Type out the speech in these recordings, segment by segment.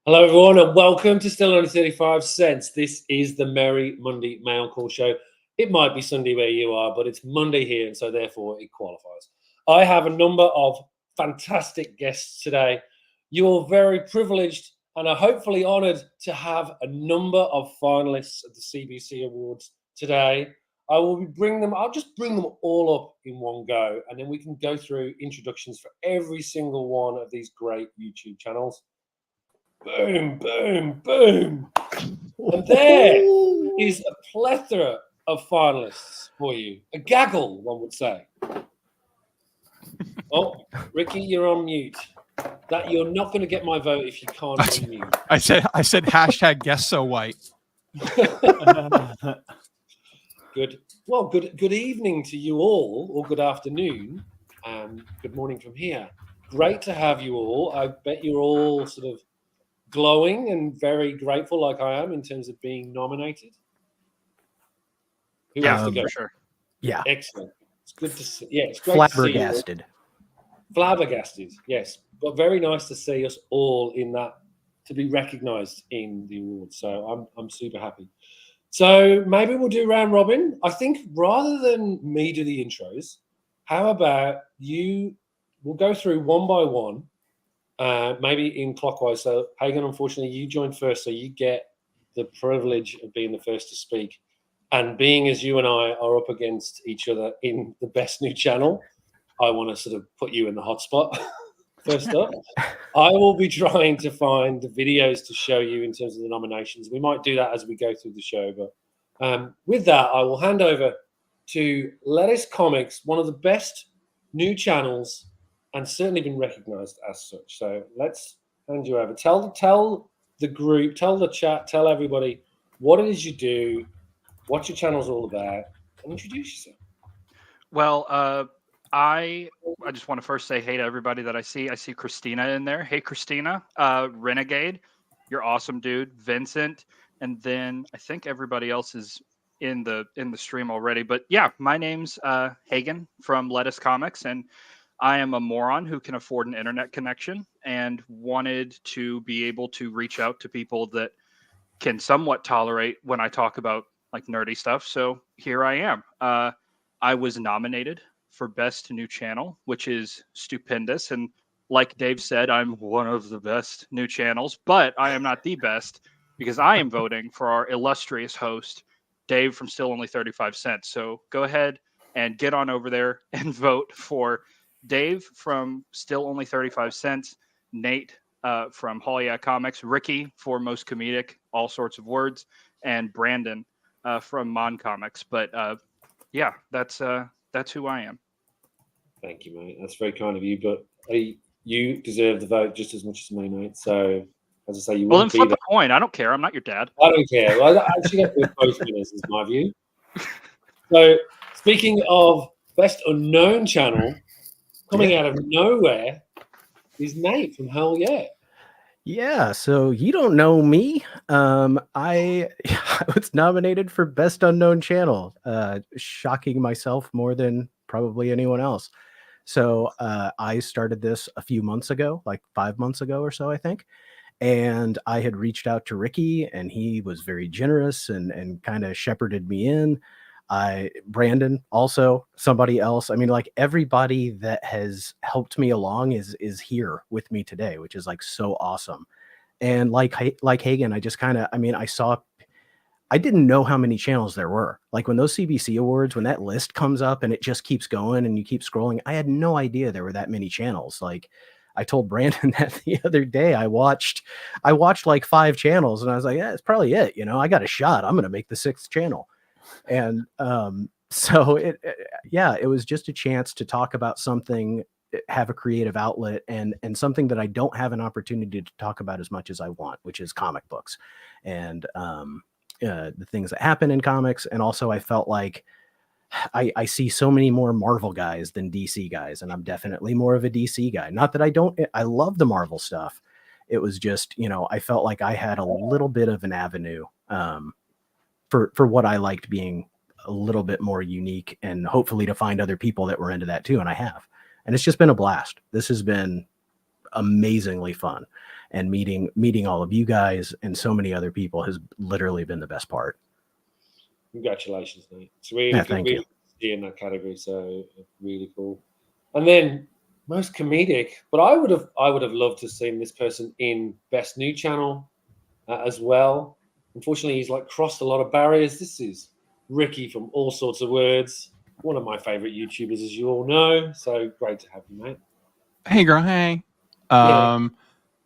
Hello, everyone, and welcome to Still Only 35 Cents. This is the Merry Monday Mailcall Show. It might be Sunday where you are, but it's Monday here, and so therefore it qualifies. I have a number of fantastic guests today. You're very privileged and are hopefully honoured to have a number of finalists at the CBC Awards today. I'll just bring them all up in one go, and then we can go through introductions for every single one of these great YouTube channels. Boom, boom, boom. And there is a plethora of finalists for you. A gaggle, one would say. Oh, Ricky, you're on mute. That you're not going to get my vote if you can't unmute. I said hashtag guess so white. Good. Well, good evening to you all, or good afternoon, and good morning from here. Great to have you all. I bet you're all sort of glowing and very grateful, like I am, in terms of being nominated. Who wants to go? For sure. Yeah. Excellent. It's good to see. Yeah, it's great Flabbergasted. to see you. Flabbergasted, yes. But very nice to see us all in that, to be recognised in the awards. So I'm super happy. So maybe we'll do round robin. I think rather than me do the intros, how about we'll go through one by one. Maybe in clockwise. So, Hagan, unfortunately, you joined first, so you get the privilege of being the first to speak. And being as you and I are up against each other in the best new channel, I want to sort of put you in the hot spot first up. I will be trying to find the videos to show you in terms of the nominations. We might do that as we go through the show. But with that, I will hand over to Lettuce Comics, one of the best new channels and certainly been recognised as such. So let's hand you over. Tell the group, tell the chat, tell everybody what it is you do, what your channel's all about, and introduce yourself. Well, I just want to first say hey to everybody that I see. I see Christina in there. Hey, Christina. Renegade, you're awesome, dude. Vincent, and then I think everybody else is in the stream already. But yeah, my name's Hagan from Lettuce Comics, and I am a moron who can afford an internet connection and wanted to be able to reach out to people that can somewhat tolerate when I talk about like nerdy stuff. So here I am. I was nominated for Best New Channel, which is stupendous. And like Dave said, I'm one of the best new channels, but I am not the best because I am voting for our illustrious host, Dave from Still Only 35 Cents. So go ahead and get on over there and vote for Dave from Still Only 35 Cents, Nate from Hollywood Comics, Ricky for Most Comedic, All Sorts of Words, and Brandon from Mon Comics. But yeah, that's who I am. Thank you, mate. That's very kind of you. But you deserve the vote just as much as me, mate. So as I say, you then flip a coin. I don't care. I'm not your dad. I don't care. Well, I actually get with both winners, is my view. So speaking of Best Unknown Channel, coming out of nowhere is Nate from Hell Yeah. Yeah, so you don't know me. I was nominated for Best Unknown Channel, shocking myself more than probably anyone else. So I started this a few months ago, like 5 months ago or so, I think. And I had reached out to Ricky, and he was very generous and kind of shepherded me in. Brandon, also somebody else. I mean, like everybody that has helped me along is here with me today, which is like so awesome. And like Hagan, I just kind of, I didn't know how many channels there were. Like when those CBC Awards, when that list comes up and it just keeps going and you keep scrolling, I had no idea there were that many channels. Like I told Brandon that the other day. I watched like 5 channels and I was like, yeah, it's probably it. You know, I got a shot. I'm going to make the 6th channel. And so it was just a chance to talk about something, have a creative outlet, and something that I don't have an opportunity to talk about as much as I want, which is comic books and the things that happen in comics. And also I felt like I see so many more Marvel guys than DC guys, and I'm definitely more of a DC guy. Not that I love the Marvel stuff. It was just, you know, I felt like I had a little bit of an avenue for what I liked being a little bit more unique, and hopefully to find other people that were into that too. And I have, and it's just been a blast. This has been amazingly fun. and meeting all of you guys and so many other people has literally been the best part. Congratulations, mate. It's really Yeah, good, thank really you. good to see you in that category. So really cool. And then most comedic, but I would have loved to have seen this person in Best New Channel as well. Unfortunately, he's like crossed a lot of barriers. This is Ricky from All Sorts of Words, one of my favorite YouTubers, as you all know. So great to have you, mate. Hey, girl. Hey.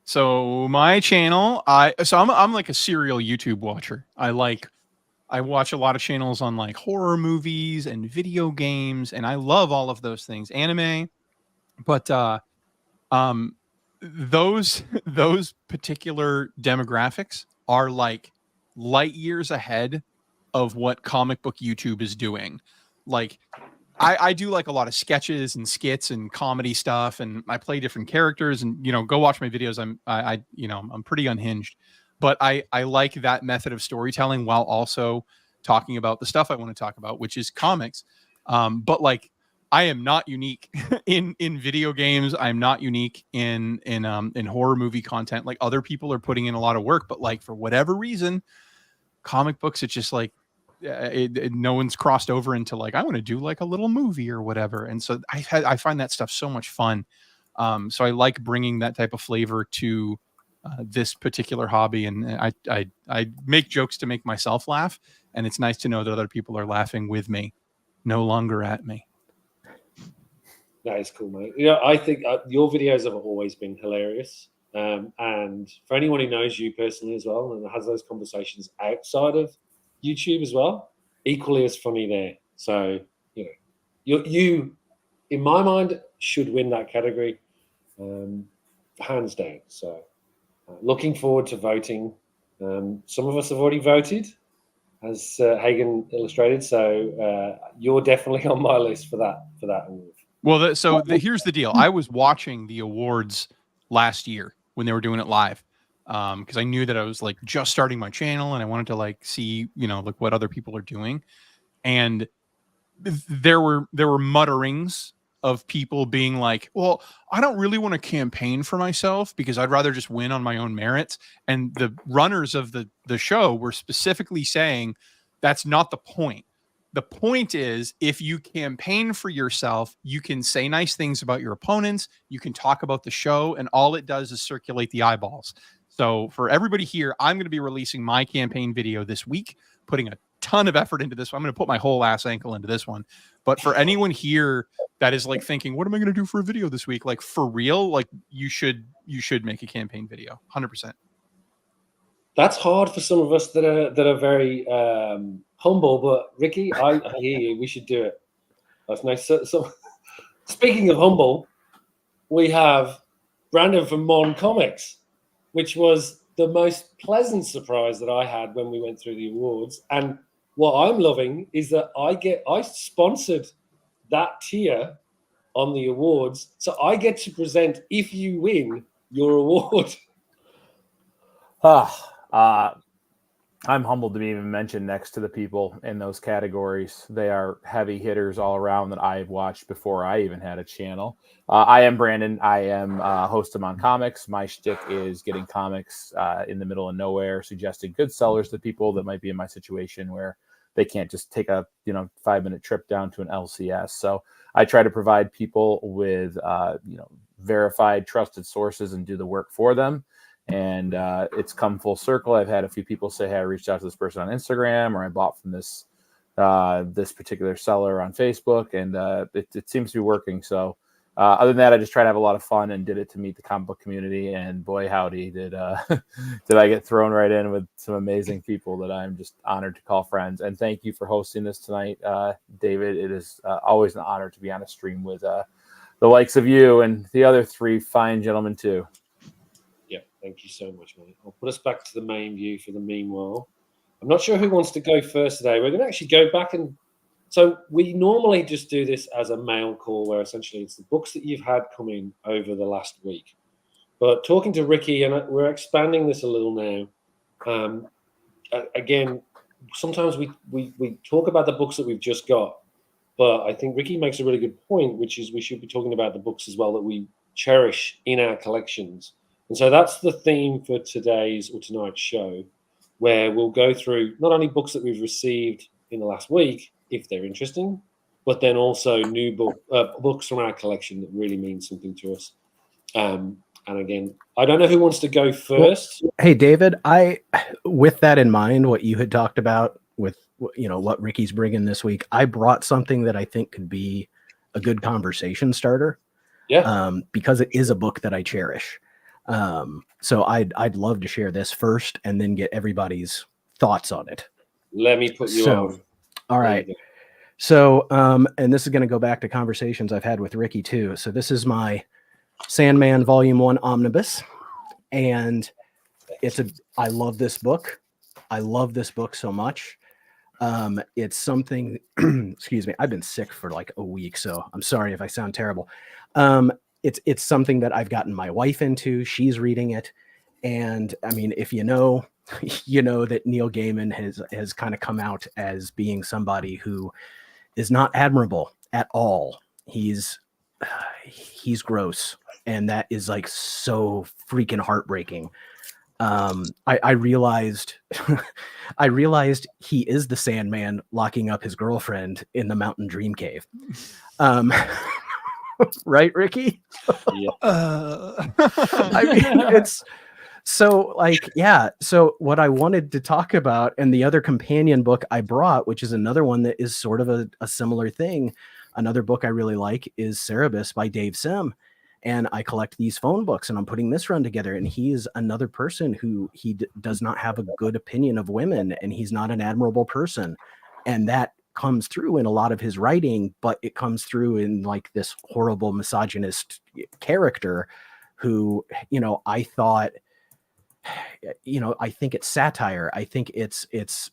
So my channel, I'm like a serial YouTube watcher. I watch a lot of channels on like horror movies and video games, and I love all of those things, anime. But those particular demographics are like light years ahead of what comic book YouTube is doing. Like I do like a lot of sketches and skits and comedy stuff, and I play different characters, and go watch my videos. I'm pretty unhinged, but I like that method of storytelling while also talking about the stuff I want to talk about, which is comics. But like I am not unique in video games. I'm not unique in horror movie content. Like other people are putting in a lot of work, but like for whatever reason, comic books, it's just like no one's crossed over into like I want to do like a little movie or whatever. And so I find that stuff so much fun. So I like bringing that type of flavor to this particular hobby, and I make jokes to make myself laugh, and it's nice to know that other people are laughing with me, no longer at me. That is cool, mate. I think your videos have always been hilarious. And for anyone who knows you personally as well and has those conversations outside of YouTube as well, equally as funny there. So, you in my mind, should win that category, hands down. So, looking forward to voting. Some of us have already voted, as Hagan illustrated. So, you're definitely on my list for that award. Well, here's the deal. I was watching the awards last year when they were doing it live, because I knew that I was like just starting my channel and I wanted to like see, like what other people are doing. And there were mutterings of people being like, well, I don't really want to campaign for myself because I'd rather just win on my own merits. And the runners of the show were specifically saying that's not the point. The point is, if you campaign for yourself, you can say nice things about your opponents. You can talk about the show, and all it does is circulate the eyeballs. So for everybody here, I'm going to be releasing my campaign video this week, putting a ton of effort into this one. I'm going to put my whole ass ankle into this one. But for anyone here that is like thinking, what am I going to do for a video this week? Like for real, like you should make a campaign video, 100%. That's hard for some of us that are very humble. But Ricky, I hear you. We should do it. That's nice. So speaking of humble, we have Brandon from Mon Comics, which was the most pleasant surprise that I had when we went through the awards. And what I'm loving is that I sponsored that tier on the awards, so I get to present, if you win, your award. I'm humbled to be even mentioned next to the people in those categories. They are heavy hitters all around that I've watched before I even had a channel. I am Brandon. I am host of Mon Comics. My shtick is getting comics in the middle of nowhere, suggesting good sellers to people that might be in my situation where they can't just take a 5-minute trip down to an LCS. So I try to provide people with verified, trusted sources and do the work for them. And it's come full circle. I've had a few people say, hey, I reached out to this person on Instagram, or I bought from this particular seller on Facebook, and it seems to be working. So other than that, I just try to have a lot of fun and did it to meet the comic book community. And boy, howdy, did I get thrown right in with some amazing people that I'm just honored to call friends. And thank you for hosting this tonight, David. It is always an honor to be on a stream with the likes of you and the other three fine gentlemen too. Yeah, thank you so much, mate. I'll put us back to the main view for the meanwhile. I'm not sure who wants to go first today. We're going to actually go back and... So we normally just do this as a mail call where essentially it's the books that you've had come in over the last week. But talking to Ricky, and we're expanding this a little now. Again, sometimes we talk about the books that we've just got, but I think Ricky makes a really good point, which is we should be talking about the books as well that we cherish in our collections. And so that's the theme for today's or tonight's show, where we'll go through not only books that we've received in the last week, if they're interesting, but then also new books from our collection that really mean something to us. And again, I don't know who wants to go first. Well, hey, David, with that in mind, what you had talked about with, what Ricky's bringing this week, I brought something that I think could be a good conversation starter. Yeah. Because it is a book that I cherish. So I'd love to share this first and then get everybody's thoughts on it. Let me put you on. All right. So, and this is going to go back to conversations I've had with Ricky too. So this is my Sandman Volume 1 Omnibus. And I love this book. I love this book so much. It's something, excuse me, I've been sick for like a week, so I'm sorry if I sound terrible. It's something that I've gotten my wife into. She's reading it. And I mean, if you know that Neil Gaiman has kind of come out as being somebody who is not admirable at all. He's gross. And that is like so freaking heartbreaking. I realized he is the Sandman locking up his girlfriend in the Mountain Dream Cave. Right, Ricky? Yeah. I mean, it's so like, yeah. So what I wanted to talk about, and the other companion book I brought, which is another one that is sort of a similar thing. Another book I really like is Cerebus by Dave Sim. And I collect these phone books, and I'm putting this run together. And he is another person who does not have a good opinion of women, and he's not an admirable person. And that comes through in a lot of his writing, but it comes through in like this horrible misogynist character who, I thought, I think it's satire. I think it's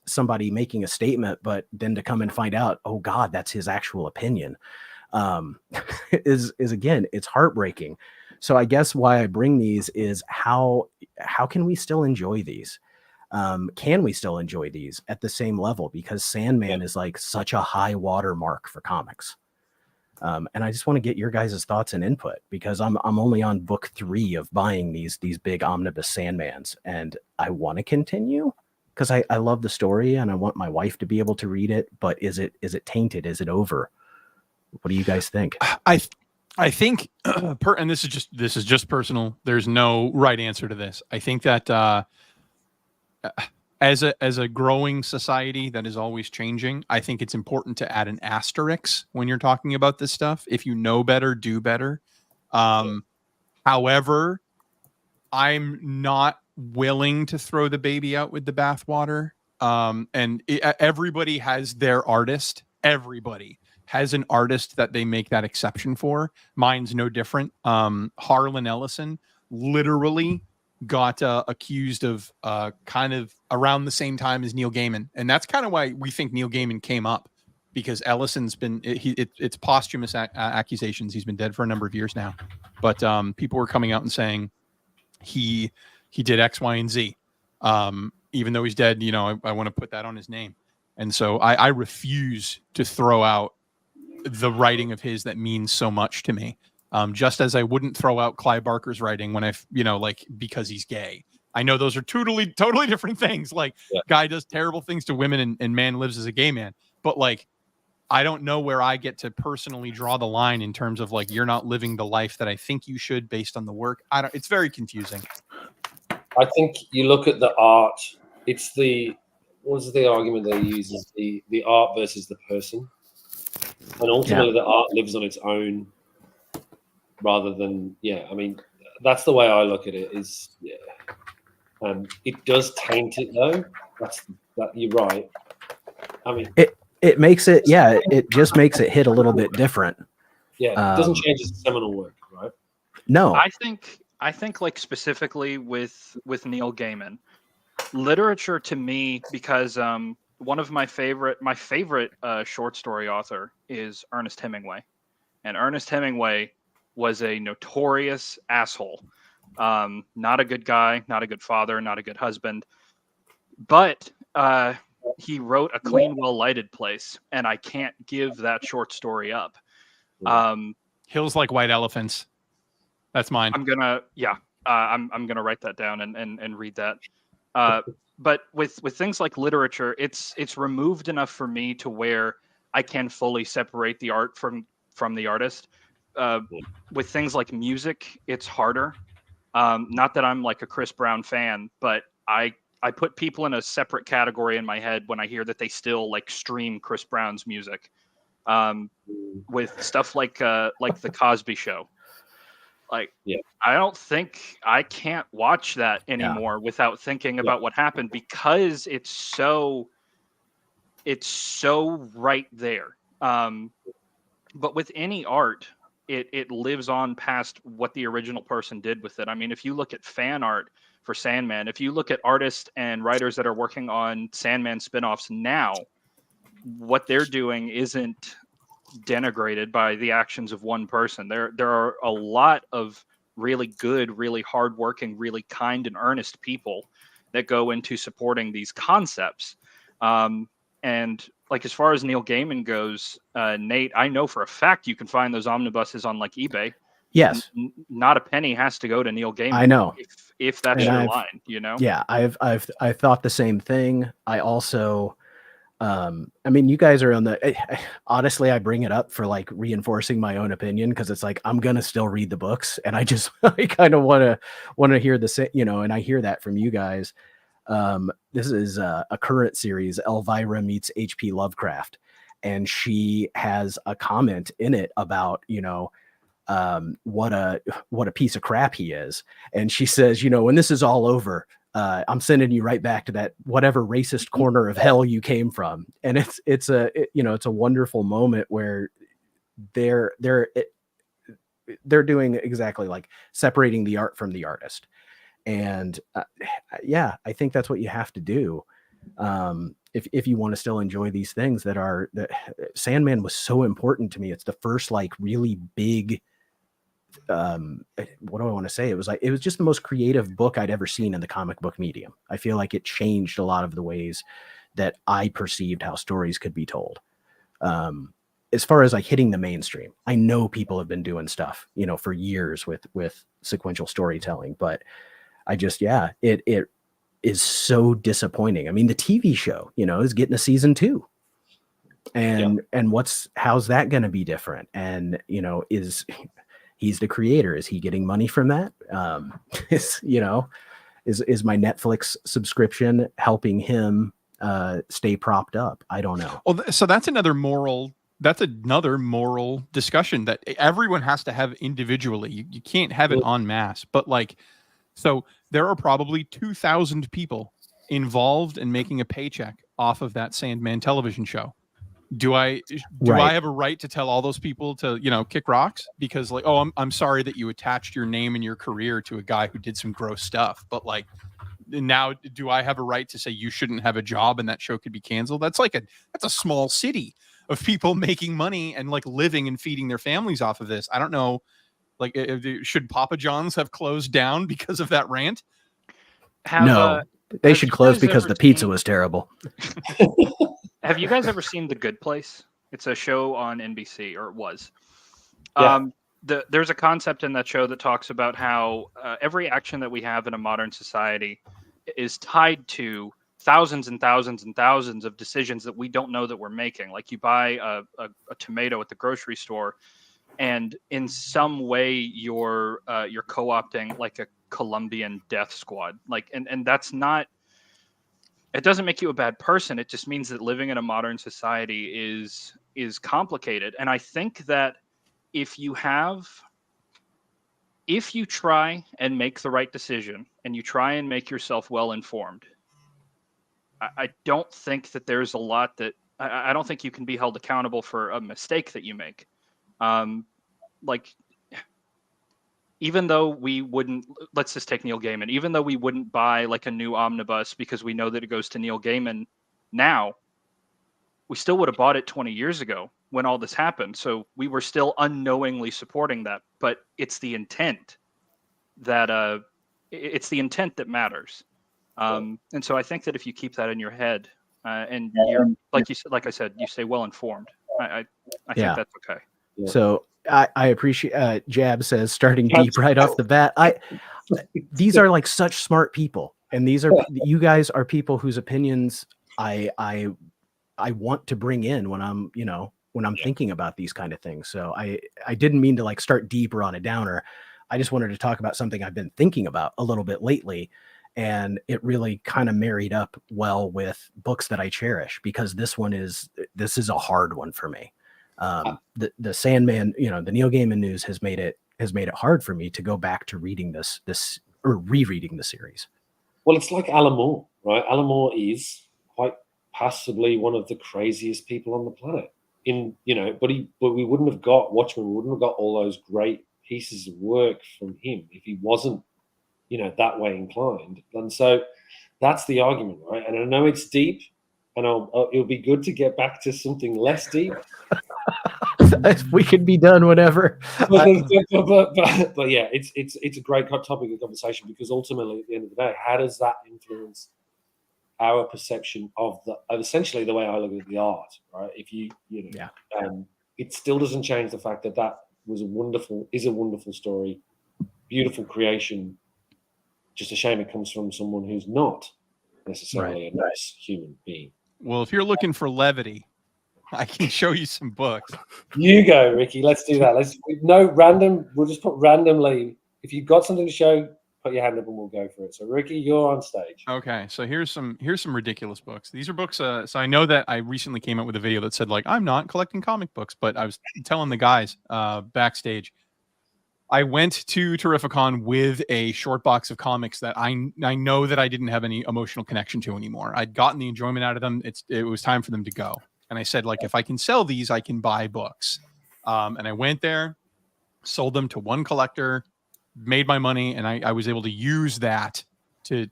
somebody making a statement, but then to come and find out, oh God, that's his actual opinion. Is again, it's heartbreaking. So I guess why I bring these is how can we still enjoy these? Can we still enjoy these at the same level? Because Sandman is like such a high watermark for comics. And I just want to get your guys' thoughts and input, because I'm only on book 3 of buying these big omnibus Sandmans, and I want to continue because I love the story and I want my wife to be able to read it. But is it tainted? Is it over? What do you guys think? I think, and this is just personal. There's no right answer to this. I think that as a growing society that is always changing, I think it's important to add an asterisk when you're talking about this stuff. If you know better, do better. However, I'm not willing to throw the baby out with the bathwater. Everybody has their artist. Everybody has an artist that they make that exception for. Mine's no different. Harlan Ellison literally got accused of kind of around the same time as Neil Gaiman. And that's kind of why we think Neil Gaiman came up, because Ellison's been, it's posthumous accusations. He's been dead for a number of years now. But people were coming out and saying he did X, Y, and Z. Even though he's dead, I want to put that on his name. And so I refuse to throw out the writing of his that means so much to me. Just as I wouldn't throw out Clive Barker's writing when because he's gay. I know those are totally different things. Guy does terrible things to women and man lives as a gay man. But I don't know where I get to personally draw the line in terms of you're not living the life that I think you should based on the work. It's very confusing. I think you look at the art. It's what's the argument they use is the art versus the person. And ultimately the art lives on its own rather than, I mean, that's the way I look at it is, it does taint it though. You're right. I mean, it makes it, it just makes it hit a little bit different. Yeah. It doesn't change its seminal work, right? No. I think specifically with Neil Gaiman, literature to me, because one of my favorite short story author is Ernest Hemingway, and Ernest Hemingway was a notorious asshole. Not a good guy, not a good father, not a good husband, but he wrote A Clean, Well-Lighted Place, and I can't give that short story up. Hills Like White Elephants. That's mine. I'm going to write that down and read that. But with things like literature, it's removed enough for me to where I can fully separate the art from the artist. With things like music, it's harder. Not that I'm like a Chris Brown fan, but I put people in a separate category in my head when I hear that they still like stream Chris Brown's music. With stuff like the Cosby Show. Like, I don't think I can't watch that anymore without thinking about what happened, because it's so right there. But with any art, it lives on past what the original person did with it. I mean, if you look at fan art for Sandman, if you look at artists and writers that are working on Sandman spinoffs now, what they're doing isn't denigrated by the actions of one person. There are a lot of really good, really hardworking, really kind and earnest people that go into supporting these concepts. And like, as far as Neil Gaiman goes, Nate, I know for a fact you can find those omnibuses on like eBay. Yes. Not a penny has to go to Neil Gaiman. I know. If that's your line, you know? Yeah, I've thought the same thing. I also, I mean, you guys are on the, honestly, I bring it up for like reinforcing my own opinion, because it's like, I'm going to still read the books, and I just, I kind of want to hear the same, you know, and I hear that from you guys. This is a current series, Elvira meets H.P. Lovecraft, and she has a comment in it about, you know, what a piece of crap he is. And she says, you know, when this is all over, I'm sending you right back to that whatever racist corner of hell you came from. And it's a wonderful moment where they're doing exactly like separating the art from the artist. And yeah, I think that's what you have to do. If you want to still enjoy these things that Sandman was so important to me. It's the first like really big, what do I want to say? It was just the most creative book I'd ever seen in the comic book medium. I feel like it changed a lot of the ways that I perceived how stories could be told. As far as like hitting the mainstream, I know people have been doing stuff, you know, for years with sequential storytelling, but I just, it is so disappointing. I mean, the TV show, you know, is getting a season 2. And how's that going to be different? And, you know, he's the creator. Is he getting money from that? Is my Netflix subscription helping him stay propped up? I don't know. Well, so that's another moral discussion that everyone has to have individually. You can't have it en masse, but like, so there are probably 2,000 people involved in making a paycheck off of that Sandman television show. Do I have a right to tell all those people to, you know, kick rocks? Because like, oh, I'm sorry that you attached your name and your career to a guy who did some gross stuff. But like, now do I have a right to say you shouldn't have a job and that show could be canceled? That's a small city of people making money and like living and feeding their families off of this. I don't know. Like, should Papa John's have closed down because of that rant? No, they should close because the pizza was terrible. Have you guys ever seen The Good Place? It's a show on NBC, or it was. Yeah. There's a concept in that show that talks about how every action that we have in a modern society is tied to thousands and thousands and thousands of decisions that we don't know that we're making. Like, you buy a tomato at the grocery store, and in some way you're co-opting like a Colombian death squad. Like, and that's not. It doesn't make you a bad person. It just means that living in a modern society is complicated. And I think that if you try and make the right decision and you try and make yourself well informed, I don't think that there's a lot that I don't think you can be held accountable for a mistake that you make. Like, even though we wouldn't, let's just take Neil Gaiman, even though we wouldn't buy like a new omnibus because we know that it goes to Neil Gaiman now, we still would have bought it 20 years ago when all this happened. So we were still unknowingly supporting that, but it's the intent that matters. And so I think that if you keep that in your head and you're, like I said, you stay well informed, I think that's okay. So I appreciate Jab says starting deep right off the bat. these are like such smart people, and these are you guys are people whose opinions I want to bring in when I'm thinking about these kind of things. So I didn't mean to like start deeper on a downer. I just wanted to talk about something I've been thinking about a little bit lately, and it really kind of married up well with books that I cherish, because this is a hard one for me. The Sandman, the Neil Gaiman news has made it hard for me to go back to reading this or rereading the series. Well, it's like Alan Moore, right? Alan Moore is quite possibly one of the craziest people on the planet. But we wouldn't have got Watchmen. We wouldn't have got all those great pieces of work from him if he wasn't, that way inclined. And so that's the argument, right? And I know it's deep, and it'll be good to get back to something less deep. We can be done whenever. But yeah, it's a great topic of conversation, because ultimately, at the end of the day, how does that influence our perception of essentially the way I look at the art, right? If it still doesn't change the fact that is a wonderful story, beautiful creation. Just a shame it comes from someone who's not necessarily a nice human being. Well, if you're looking for levity, I can show you some books. You go, Ricky. Let's do that. We'll just put randomly. If you've got something to show, put your hand up and we'll go for it. So, Ricky, you're on stage. Okay, so here's some ridiculous books. These are books. So I know that I recently came up with a video that said, like, I'm not collecting comic books, but I was telling the guys backstage, I went to Terrificon with a short box of comics that I know that I didn't have any emotional connection to anymore. I'd gotten the enjoyment out of them. It was time for them to go. And I said, like, if I can sell these, I can buy books. And I went there, sold them to one collector, made my money, and I was able to use that to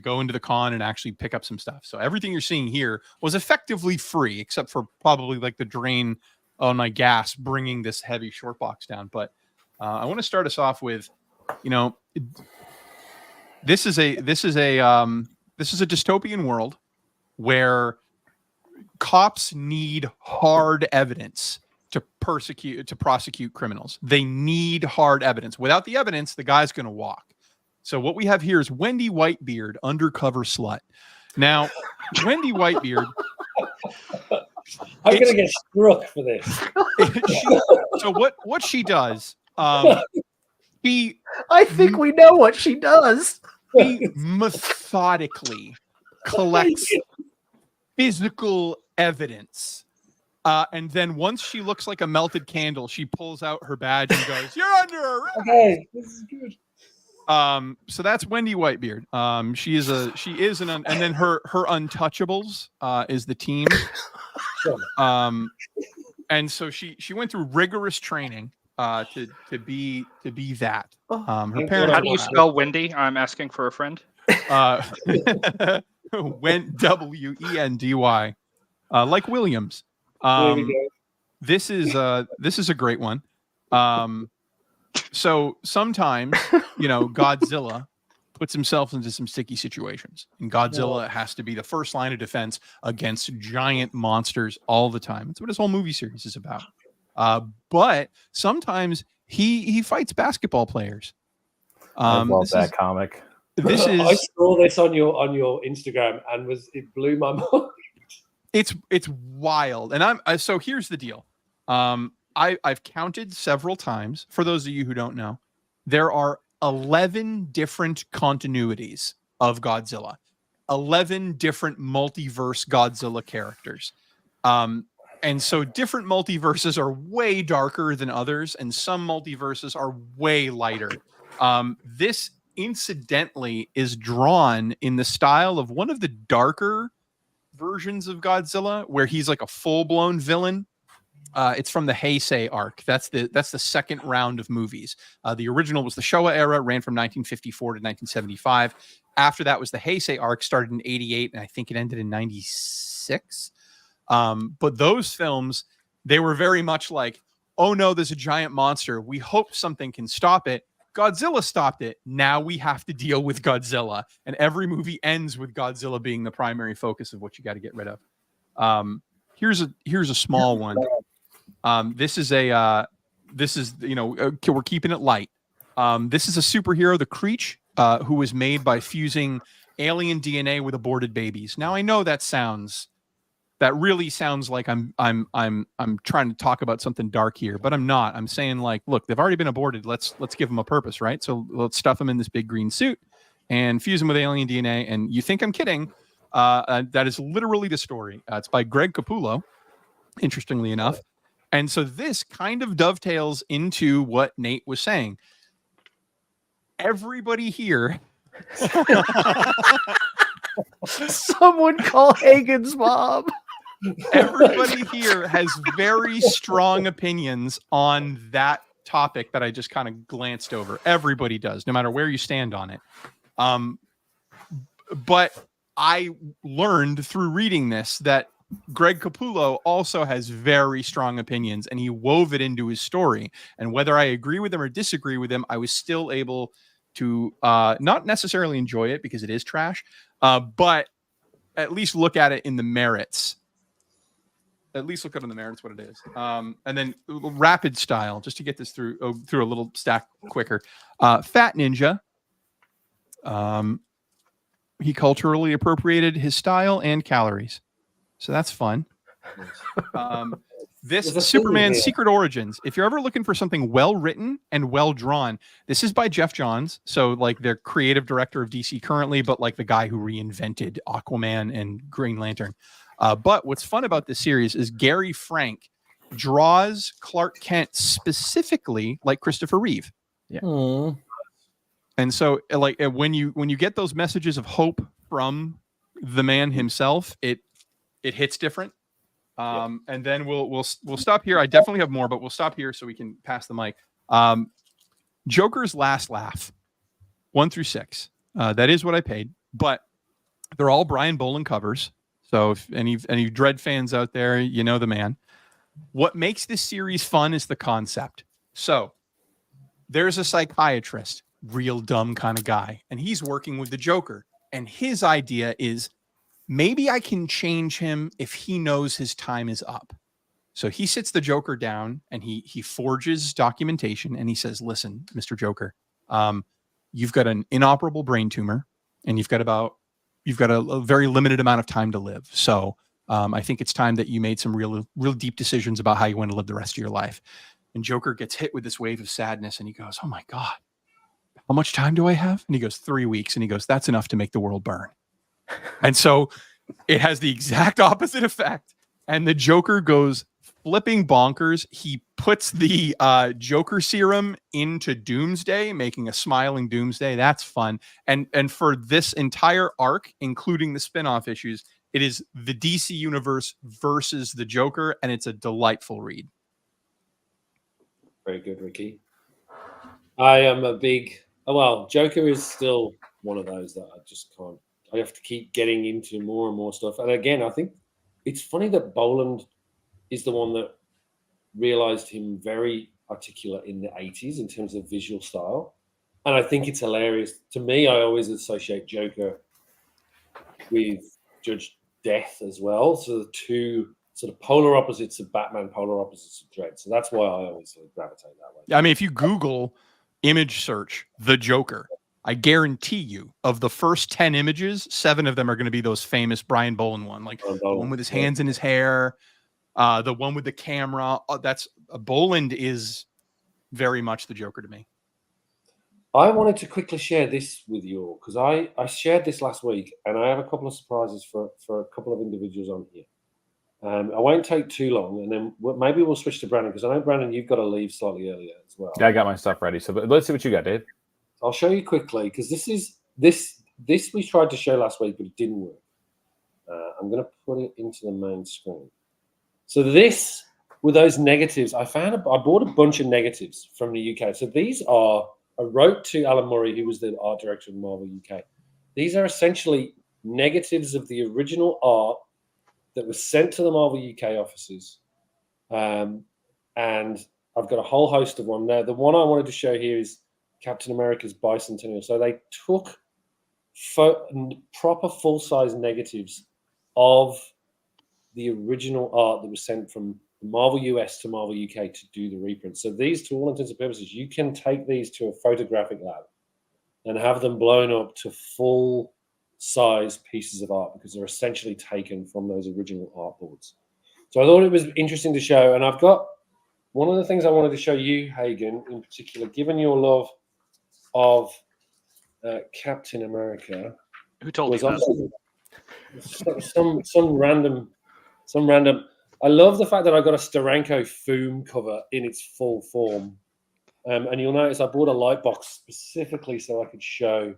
go into the con and actually pick up some stuff. So everything you're seeing here was effectively free, except for probably like the drain on my gas bringing this heavy short box down. But I want to start us off with, this is a dystopian world where cops need hard evidence to prosecute criminals. They need hard evidence. Without the evidence, the guy's going to walk. So what we have here is Wendy Whitebeard, undercover slut. Now, Wendy Whitebeard. I'm going to get struck for this. So what she does, I think we know what she does. She methodically collects physical evidence. And then once she looks like a melted candle, she pulls out her badge and goes, "You're under arrest." Okay, this is good. So that's Wendy Whitebeard. And then her Untouchables is the team. And so she went through rigorous training to be that. Her parents. How do you spell Wendy? I'm asking for a friend. Wendy, like Williams. This is a great one. So sometimes, Godzilla puts himself into some sticky situations, and Godzilla has to be the first line of defense against giant monsters all the time. That's what his whole movie series is about. But sometimes he fights basketball players. I love that comic. I saw this on your Instagram and it blew my mind. It's wild. And so here's the deal. I've counted several times. For those of you who don't know, there are 11 different continuities of Godzilla, 11 different multiverse Godzilla characters. And so different multiverses are way darker than others, and some multiverses are way lighter. This incidentally is drawn in the style of one of the darker versions of Godzilla, where he's like a full-blown villain. It's from the Heisei arc. That's the second round of movies. The original was the Showa era, ran from 1954 to 1975. After that was the Heisei arc, started in 88, and I think it ended in 96. But those films, they were very much like, oh no, there's a giant monster. We hope something can stop it. Godzilla stopped it. Now we have to deal with Godzilla. And every movie ends with Godzilla being the primary focus of what you got to get rid of. Here's a small one. We're keeping it light. This is a superhero, the Creech, who was made by fusing alien DNA with aborted babies. Now I know that really sounds like I'm trying to talk about something dark here, but I'm not. I'm saying, like, look, they've already been aborted. Let's give them a purpose, right? So let's stuff them in this big green suit and fuse them with alien DNA. And you think I'm kidding? That is literally the story. It's by Greg Capullo, interestingly enough. And so this kind of dovetails into what Nate was saying. Everybody here. Someone call Hagan's mom. Everybody here has very strong opinions on that topic that I just kind of glanced over. Everybody does, no matter where you stand on it. But I learned through reading this that Greg Capullo also has very strong opinions, and he wove it into his story. And whether I agree with him or disagree with him, I was still able to not necessarily enjoy it because it is trash, but at least look at it in the merits. At least look at it in the merits what it is. And then rapid style, just to get this through a little stack quicker. Fat Ninja. He culturally appropriated his style and calories. So that's fun. This Superman Secret Origins. If you're ever looking for something well written and well drawn, this is by Jeff Johns. So like their creative director of DC currently, but like the guy who reinvented Aquaman and Green Lantern. But what's fun about this series is Gary Frank draws Clark Kent specifically like Christopher Reeve. Yeah. Mm. And so like when you get those messages of hope from the man himself, it hits different. And then we'll stop here. I definitely have more, but we'll stop here so we can pass the mic. Joker's Last Laugh, 1 through 6. That is what I paid, but they're all Brian Boland covers. So if any Dredd fans out there, you know the man. What makes this series fun is the concept. So there's a psychiatrist, real dumb kind of guy, and he's working with the Joker. And his idea is, maybe I can change him if he knows his time is up. So he sits the Joker down and he forges documentation and he says, listen, Mr. Joker, you've got an inoperable brain tumor and you've got a very limited amount of time to live. So I think it's time that you made some real deep decisions about how you want to live the rest of your life. And Joker gets hit with this wave of sadness and he goes, oh my God, how much time do I have? And he goes, 3 weeks. And he goes, that's enough to make the world burn. And so it has the exact opposite effect. And the Joker goes flipping bonkers. He puts the Joker serum into Doomsday, making a smiling Doomsday. That's fun. And for this entire arc, including the spin-off issues, it is the DC universe versus the Joker, and it's a delightful read. Very good, Ricky. I am a big... well, Joker is still one of those that I just can't... I have to keep getting into more and more stuff. And again, I think it's funny that Boland is the one that realized him very articulate in the 80s in terms of visual style. And I think it's hilarious. To me, I always associate Joker with Judge Death as well. So the two sort of polar opposites of Batman, polar opposites of Dredd. So that's why I always sort of gravitate that way. I mean, if you Google image search the Joker, I guarantee you, of the first 10 images, 7 of them are going to be those famous Brian Boland one, like the one with his hands in his hair, the one with the camera. That's Boland is very much the Joker to me. I wanted to quickly share this with you all because I shared this last week, and I have a couple of surprises for a couple of individuals on here. I won't take too long, and then maybe we'll switch to Brandon because I know, Brandon, you've got to leave slightly earlier as well. Yeah, I got my stuff ready. So, but let's see what you got, Dave. I'll show you quickly because this we tried to show last week, but it didn't work. I'm going to put it into the main screen. So this, with those negatives, I bought a bunch of negatives from the UK. So these are, I wrote to Alan Murray, who was the art director of Marvel UK. These are essentially negatives of the original art that was sent to the Marvel UK offices. And I've got a whole host of them. Now, the one I wanted to show here is Captain America's bicentennial. So they took proper full-size negatives of the original art that was sent from Marvel US to Marvel UK to do the reprint. So these, to all intents and purposes, you can take these to a photographic lab and have them blown up to full size pieces of art because they're essentially taken from those original artboards. So I thought it was interesting to show, and I've got one of the things I wanted to show you, Hagan, in particular, given your love of Captain America. Who told you that? Some random. I love the fact that I got a Steranko foam cover in its full form, and you'll notice I bought a light box specifically so I could show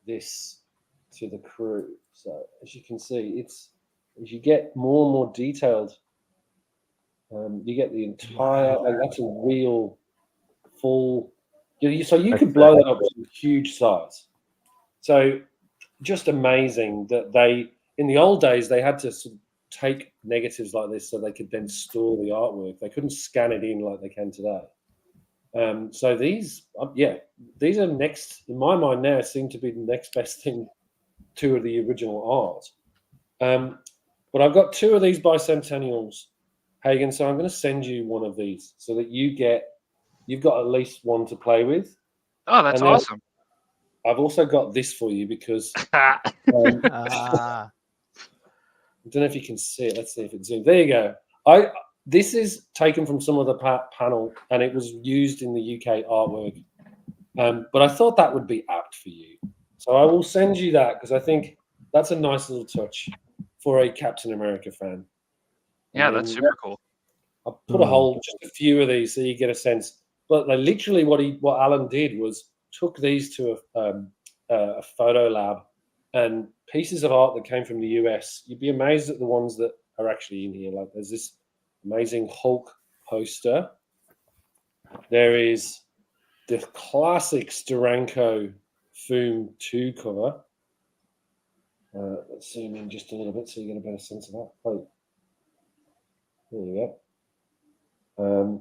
this to the crew. So as you can see, it's as you get more and more detailed, you get the entire. Like, that's a real full. So you could blow that up to a huge size. So just amazing that they, in the old days, they had to sort of take negatives like this so they could then store the artwork. They couldn't scan it in like they can today. So these are next, in my mind now, seem to be the next best thing to the original art. But I've got 2 of these bicentennials, Hagan, so I'm going to send you one of these so that you've got at least one to play with. Oh, that's awesome. I've also got this for you because I don't know if you can see it. Let's see if it zooms. There you go. This is taken from some of the panel, and it was used in the UK artwork. But I thought that would be apt for you. So I will send you that because I think that's a nice little touch for a Captain America fan. Yeah, that's super cool. I'll put just a few of these so you get a sense. But like, literally what Alan did was took these to a photo lab, and pieces of art that came from the US. You'd be amazed at the ones that are actually in here. Like there's this amazing Hulk poster. There is the classic Steranko Foom 2 cover. Let's zoom in just a little bit so you get a better sense of that. Oh, there you go.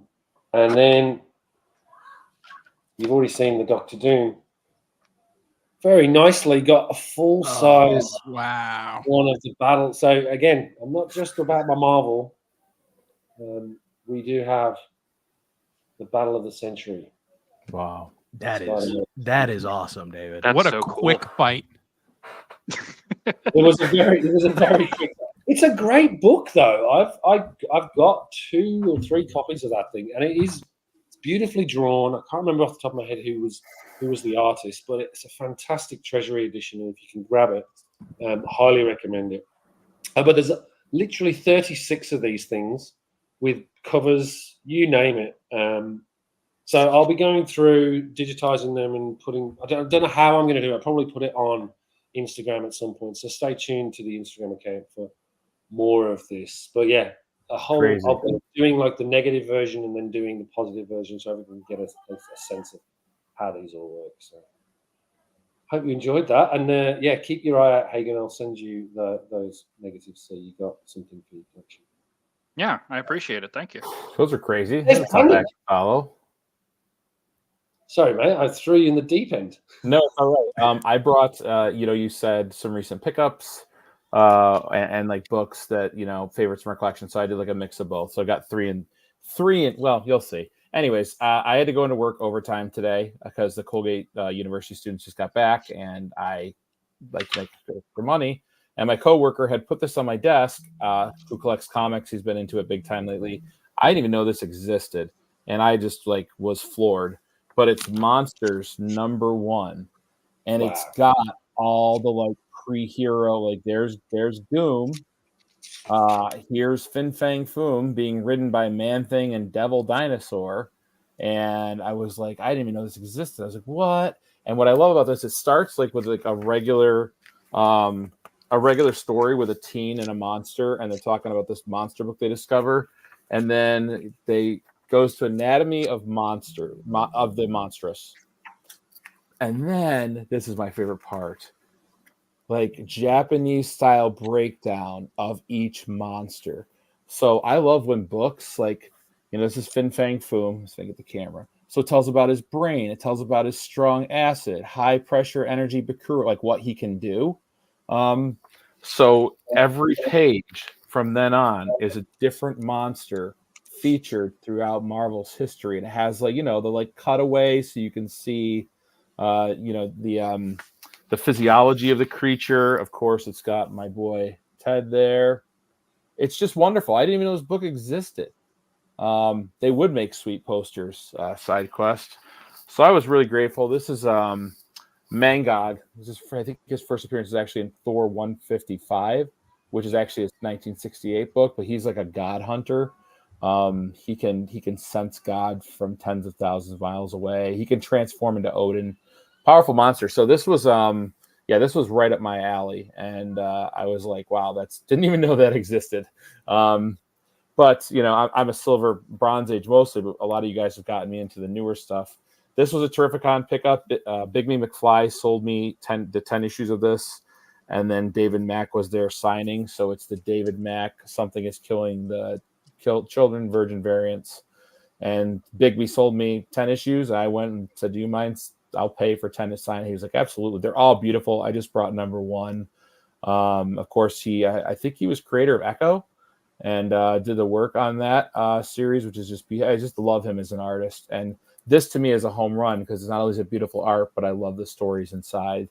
And then you've already seen the Doctor Doom. Very nicely got a full size one of the battle. So again, I'm not just about my Marvel. We do have the Battle of the Century. Wow, that is awesome, David. What a so quick fight! It was a very quick. It's a great book, though. I've got 2 or 3 copies of that thing, and it's beautifully drawn. I can't remember off the top of my head who was the artist, but it's a fantastic Treasury edition, and if you can grab it, highly recommend it. But there's literally 36 of these things with covers, you name it. So I'll be going through digitizing them and putting. I don't know how I'm going to do it. I'll probably put it on Instagram at some point. So stay tuned to the Instagram account for more of this. But yeah, I'll be doing like the negative version and then doing the positive version so everyone can get a sense of how these all work. So hope you enjoyed that. And keep your eye out, Hagan. I'll send you those negatives so you got something for your collection. Yeah, I appreciate it. Thank you. Those are crazy. That's not bad to follow. Sorry, mate. I threw you in the deep end. No, it's all right. I brought, you said some recent pickups and like books that, favorites from our collection. So I did like a mix of both. So I got three and well, you'll see. Anyways, I had to go into work overtime today because the Colgate University students just got back, and I like to make it for money. And my coworker had put this on my desk, who collects comics. He's been into it big time lately. I didn't even know this existed, and I just was floored. But it's Monsters #1, and It's got all the pre-hero. There's Doom. Here's Fin Fang Foom being ridden by Man Thing and Devil Dinosaur, and I was like, I didn't even know this existed. I was like, what? And what I love about this, it starts with a regular story with a teen and a monster, and they're talking about this monster book they discover, and then they goes to Anatomy of the Monstrous, and then this is my favorite part. Japanese style breakdown of each monster. So I love when books this is Fin Fang Foom. Let's get the camera. So it tells about his brain. It tells about his strong acid, high pressure energy Bakura, what he can do. So every page from then on is a different monster featured throughout Marvel's history. And it has like, the like cutaway so you can see the physiology of the creature. Of course, it's got my boy Ted there. It's just wonderful. I didn't even know this book existed. They would make sweet posters, side quest. So I was really grateful. This is Mangog. I think his first appearance is actually in Thor 155, which is actually a 1968 book, but he's like a god hunter. He can sense God from tens of thousands of miles away. He can transform into Odin. Powerful monster. So this was this was right up my alley, and I was like, wow, didn't even know that existed. But I'm a silver bronze age mostly, but a lot of you guys have gotten me into the newer stuff. This was a Terrificon pickup. Big Me McFly sold me 10 issues of this, and then David Mack was there signing. So it's the David Mack Something is Killing the Children Virgin variants. And Big Me sold me 10 issues. I went and said, do you mind? I'll pay for 10 to sign. He was like, absolutely. They're all beautiful. I just brought number 1. Of course, I think he was creator of Echo and did the work on that series, which is I just love him as an artist. And this to me is a home run because not only is it beautiful art, but I love the stories inside.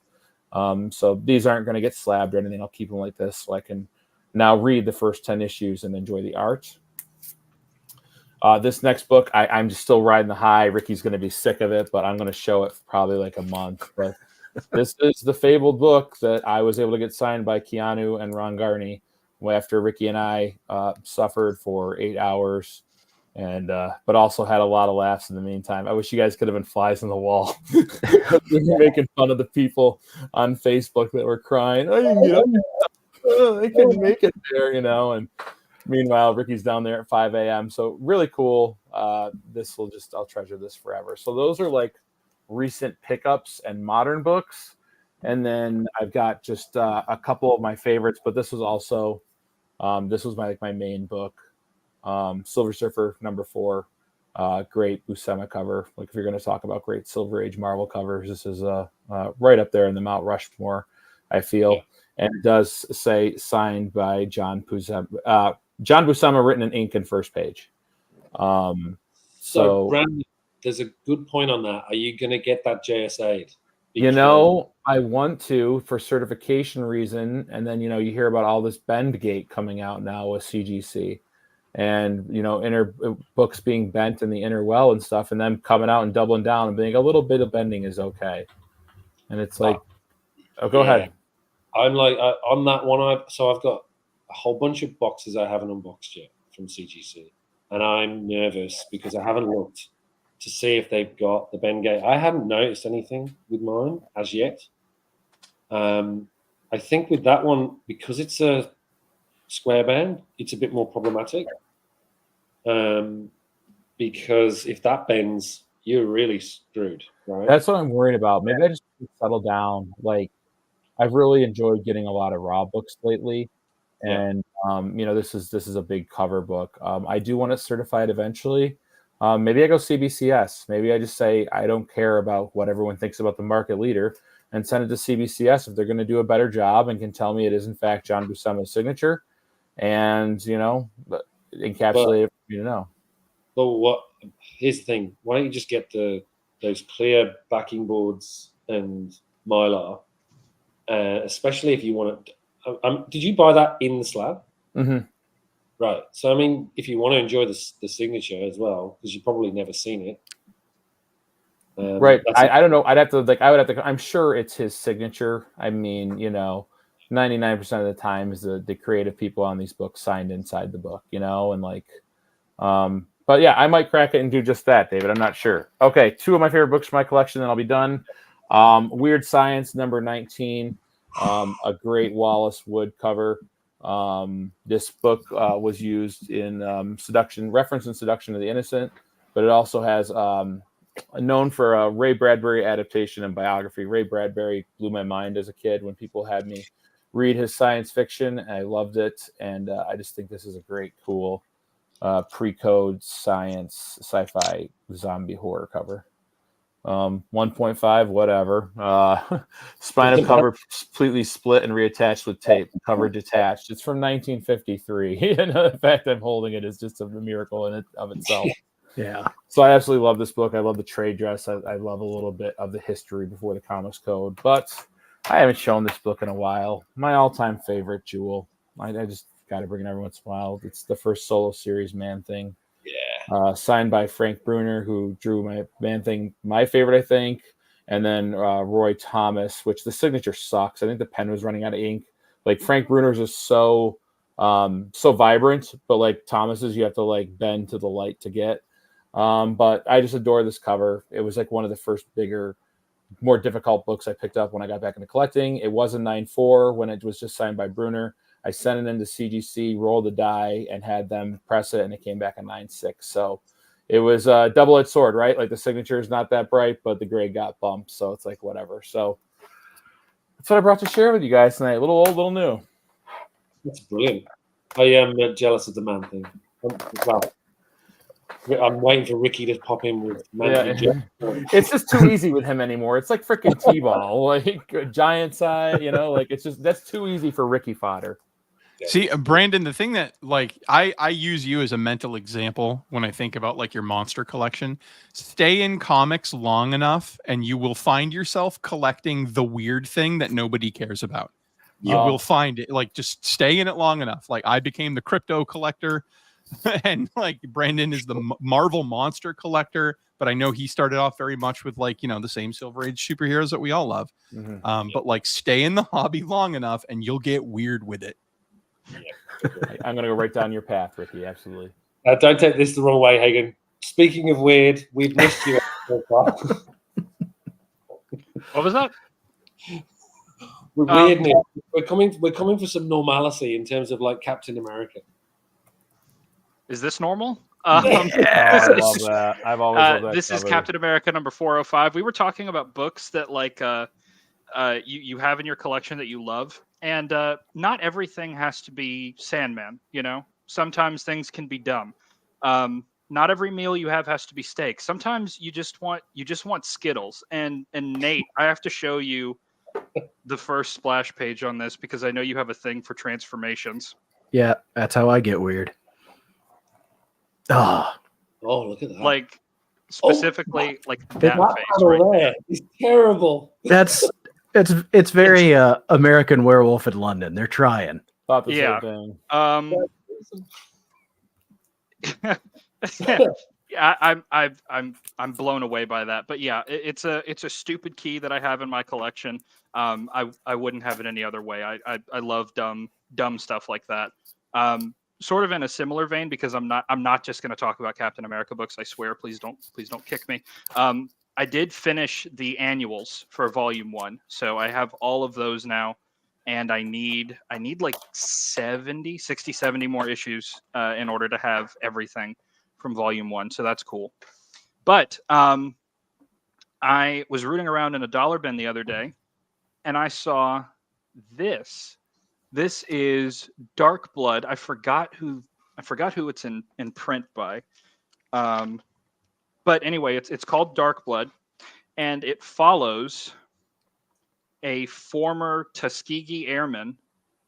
So these aren't going to get slabbed or anything. I'll keep them like this so I can now read the first 10 issues and enjoy the art. This next book, I'm just still riding the high. Ricky's going to be sick of it, but I'm going to show it for probably like a month. But this is the fabled book that I was able to get signed by Keanu and Ron Garney after Ricky and I suffered for 8 hours, and but also had a lot of laughs in the meantime. I wish you guys could have been flies on the wall. Making fun of the people on Facebook that were crying. I couldn't make it there, and meanwhile, Ricky's down there at 5 a.m. So really cool. I'll treasure this forever. So those are like recent pickups and modern books. And then I've got just a couple of my favorites, but this was also, my main book. Silver Surfer #4, great Buscema cover. Like if you're going to talk about great Silver Age Marvel covers, this is right up there in the Mount Rushmore, I feel. Yeah. And it does say signed by John Buscema. John Buscema written in ink and first page. So Brandon, there's a good point on that. Are you going to get that JSA'd? I want to for certification reason. And then, you hear about all this Bendgate coming out now with CGC and, inner books being bent in the inner well and stuff, and them coming out and doubling down and being a little bit of bending is okay. And it's like, go ahead. I'm like on that one. I've got a whole bunch of boxes I haven't unboxed yet from CGC, and I'm nervous because I haven't looked to see if they've got the Bendgate. I haven't noticed anything with mine as yet. I think with that one, because it's a square band, it's a bit more problematic. Because if that bends, you're really screwed, right? That's what I'm worried about. Maybe I just settle down. Like, I've really enjoyed getting a lot of raw books lately. And this is a big cover book. I do want it certified eventually. Maybe I go CBCS. Maybe I just say I don't care about what everyone thinks about the market leader and send it to CBCS if they're going to do a better job and can tell me it is in fact John Buscema's signature, and encapsulate it. But here's the thing: why don't you just get those clear backing boards and Mylar, especially if you want it. Did you buy that in the slab? Mm-hmm. Right. So, I mean, if you want to enjoy the signature as well, because you've probably never seen it. Right. I don't know. I'm sure it's his signature. I mean, 99% of the time is the creative people on these books signed inside the book, but yeah, I might crack it and do just that, David. I'm not sure. Okay. 2 of my favorite books from my collection, then I'll be done. Weird Science #19. A great Wallace Wood cover. This book was used in reference in Seduction of the Innocent, but it also has known for a Ray Bradbury adaptation and biography. Ray Bradbury blew my mind as a kid when people had me read his science fiction, and I loved it. And I just think this is a great, cool pre-code science sci-fi zombie horror cover. 1.5, whatever. Spine of cover completely split and reattached with tape. Cover detached. It's from 1953. And the fact I'm holding it is just a miracle in it of itself. Yeah. So I absolutely love this book. I love the trade dress. I love a little bit of the history before the Comics Code. But I haven't shown this book in a while. My all-time favorite jewel. I just got to bring it every once in a while. It's the first solo series Man-Thing. Yeah. Signed by Frank Bruner, who drew my Man-Thing, my favorite, I think. And then Roy Thomas, which the signature sucks. I think the pen was running out of ink. Like Frank Bruner's is so vibrant, but like Thomas's, you have to like bend to the light to get. But I just adore this cover. It was like one of the first bigger, more difficult books I picked up when I got back into collecting. It was a 9.4 when it was just signed by Bruner. I sent it into CGC, rolled the die, and had them press it, and it came back a 9.6. So it was a double-edged sword, right? Like the signature is not that bright, but the grade got bumped, so it's like whatever. So that's what I brought to share with you guys tonight. A little old, little new. That's brilliant. I am jealous of the Man-Thing. Well, I'm waiting for Ricky to pop in with Man-Thing. It's just too easy with him anymore. It's like freaking T-ball, like giant size, like it's just that's too easy for Ricky fodder. See, Brandon, the thing that like I use you as a mental example when I think about like your monster collection. Stay in comics long enough and you will find yourself collecting the weird thing that nobody cares about. You will find it. Like just stay in it long enough. Like I became the crypto collector and like Brandon is the Marvel monster collector, but I know he started off very much with like, the same Silver Age superheroes that we all love. Mm-hmm. But like stay in the hobby long enough and you'll get weird with it. I'm going to go right down your path, Ricky. Absolutely. Don't take this the wrong way, Hagan. Speaking of weird, we've missed you. What was that? Weirdness. We're coming for some normalcy in terms of like Captain America. Is this normal? I love that. I've always loved that this cover. is Captain America number 405. We were talking about books that like you have in your collection that you love. And not everything has to be Sandman, Sometimes things can be dumb. Not every meal you have has to be steak. Sometimes you just want Skittles. And Nate, I have to show you the first splash page on this because I know you have a thing for transformations. Yeah, that's how I get weird. Oh, look at that. Like specifically like that face right right there. It's terrible. It's very American Werewolf in London. They're trying. Thought the same thing. Yeah, I'm blown away by that. But yeah, it's a stupid key that I have in my collection. I wouldn't have it any other way. I love dumb stuff like that. Sort of in a similar vein because I'm not just going to talk about Captain America books. I swear, please don't kick me. I did finish the annuals for Volume 1, so I have all of those now, and I need like 60, 70 more issues in order to have everything from Volume 1, so that's cool. But I was rooting around in a dollar bin the other day, and I saw this. This is Dark Blood. I forgot who it's in print by. But anyway, it's called Dark Blood, and it follows a former Tuskegee Airman.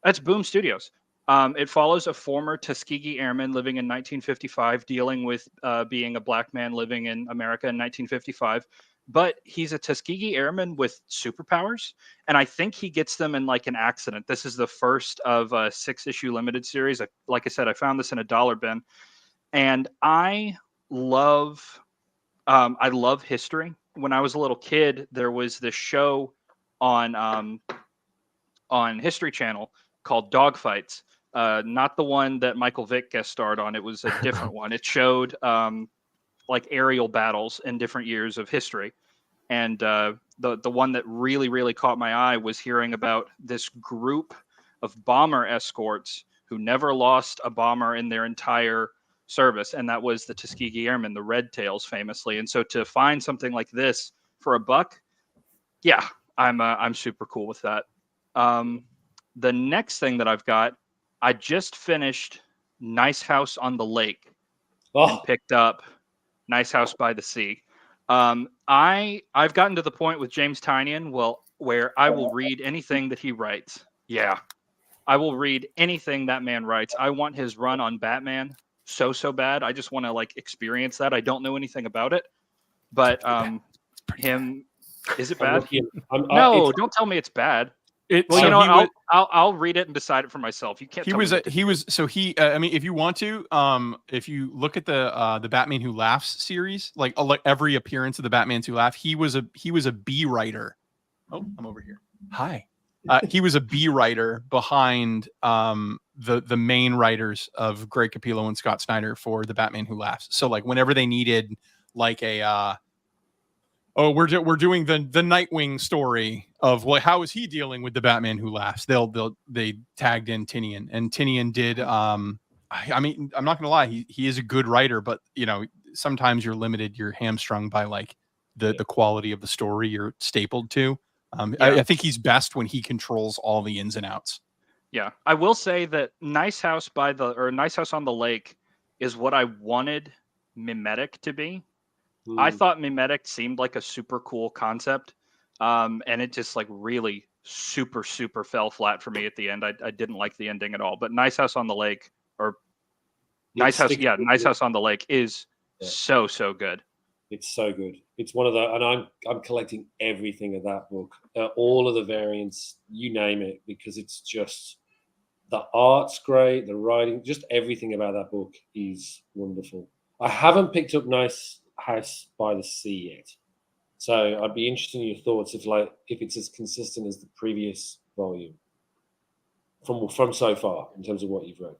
That's Boom Studios. It follows a former Tuskegee Airman living in 1955, dealing with being a black man living in America in 1955. But he's a Tuskegee Airman with superpowers, and I think he gets them in like an accident. This is the first of a 6-issue limited series. Like I said, I found this in a dollar bin, and I love history. When I was a little kid, there was this show on History Channel called Dogfights. Not the one that Michael Vick guest starred on. It was a different one. It showed like aerial battles in different years of history. And the one that really, really caught my eye was hearing about this group of bomber escorts who never lost a bomber in their entire service, and that was the Tuskegee Airmen, the Red Tails, famously. And so to find something like this for $1, yeah, I'm super cool with that. The next thing that I've got, I just finished Nice House on the Lake and picked up Nice House by the Sea. I've gotten to the point with James Tynion, where I will read anything that he writes. Yeah, I will read anything that man writes. I want his run on Batman so bad. I just want to like experience that. I don't know anything about it, but is it I'm bad? looking- No, don't tell me it's bad. Well, you know what? I'll read it and decide it for myself. You can't. He tell was me what to do. I mean, if you want to, if you look at the Batman Who Laughs series, like every appearance of the Batman Who Laugh, he was a B writer. Oh, I'm over here. Hi. He was a B writer behind the main writers of Greg Capullo and Scott Snyder for the Batman Who Laughs. So like whenever they needed like a we're doing the Nightwing story of how is he dealing with the Batman Who Laughs, they tagged in Tynion, and Tynion did I mean, I'm not gonna lie, he is a good writer, but you know, sometimes you're limited, you're hamstrung by like the quality of the story you're stapled to. I think he's best when he controls all the ins and outs. Yeah, I will say that Nice House on the Lake is what I wanted Mimetic to be. I thought Mimetic seemed like a super cool concept, and it just like really super fell flat for me at the end. I didn't like the ending at all. But Nice House on the Lake, or Nice House on the Lake is so good. It's so good. It's one of the, and I'm collecting everything of that book, all of the variants, you name it, because it's just the art's great, the writing, just everything about that book is wonderful. I haven't picked up Nice House by the Sea yet, so I'd be interested in your thoughts if it's as consistent as the previous volume from so far in terms of what you've read.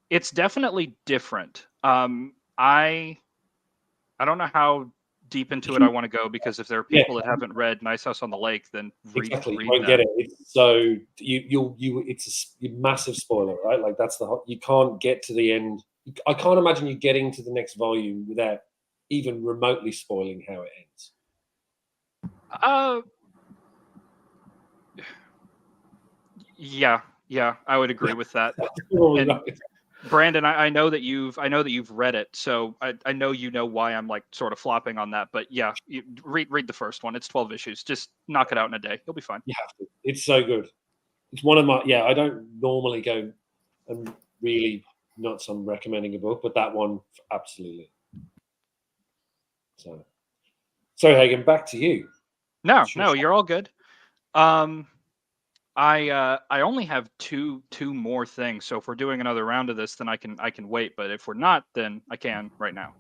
It's definitely different. I don't know how deep into it I want to go, because if there are people that haven't read Nice House on the Lake, then read you won't that. get it. It's so it's a massive spoiler, right? Like you can't get to the end. I can't imagine you getting to the next volume without even remotely spoiling how it ends. Yeah, I would agree with that. And Brandon, I know that you've read it, so I know you know why I'm like sort of flopping on that. But yeah, read the first one. It's 12 issues. Just knock it out in a day. You'll be fine. You have to. It's so good. It's one of my I don't normally go and really nuts on recommending a book, but that one absolutely. So Hagan, back to you. No, you're all good. I only have two more things. So if we're doing another round of this, then I can wait. But if we're not, then I can right now.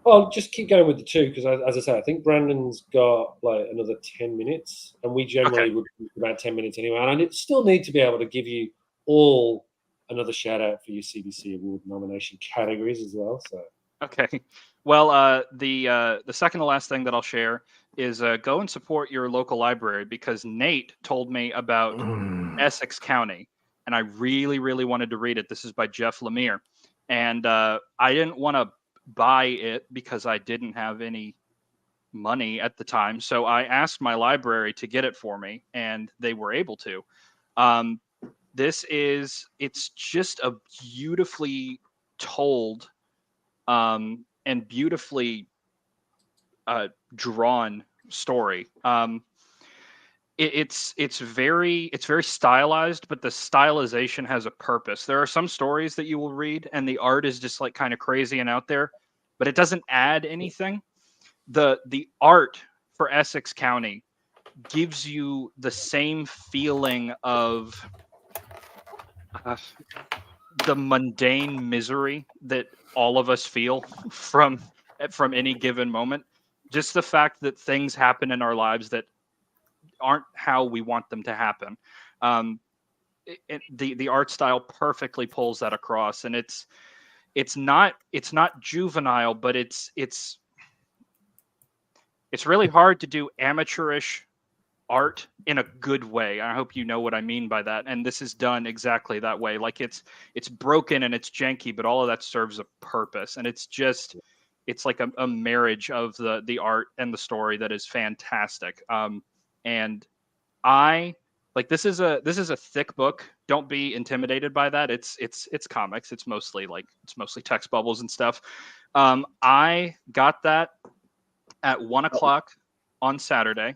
Well, just keep going with the two, because as I said, I think Brandon's got like another 10 minutes, and we generally would do about 10 minutes anyway. And I still need to be able to give you all another shout out for your CBC Award nomination categories as well. So okay, well, the second to last thing that I'll share is go and support your local library, because Nate told me about Essex County, and I really wanted to read it. This is by Jeff Lemire, and I didn't want to buy it because I didn't have any money at the time. So I asked my library to get it for me, and they were able to. It's just a beautifully told and beautifully drawn story. It's very stylized, but the stylization has a purpose. There are some stories that you will read and the art is just like kind of crazy and out there, but it doesn't add anything. The art for Essex County gives you the same feeling of the mundane misery that all of us feel from any given moment. Just the fact that things happen in our lives that aren't how we want them to happen. The art style perfectly pulls that across, and it's not juvenile, but it's really hard to do amateurish art in a good way. I hope you know what I mean by that. And this is done exactly that way. Like it's broken and it's janky, but all of that serves a purpose. And it's like a marriage of the art and the story that is fantastic. And I like, this is a thick book. Don't be intimidated by that. It's comics. It's mostly text bubbles and stuff, I got that at 1 o'clock on Saturday,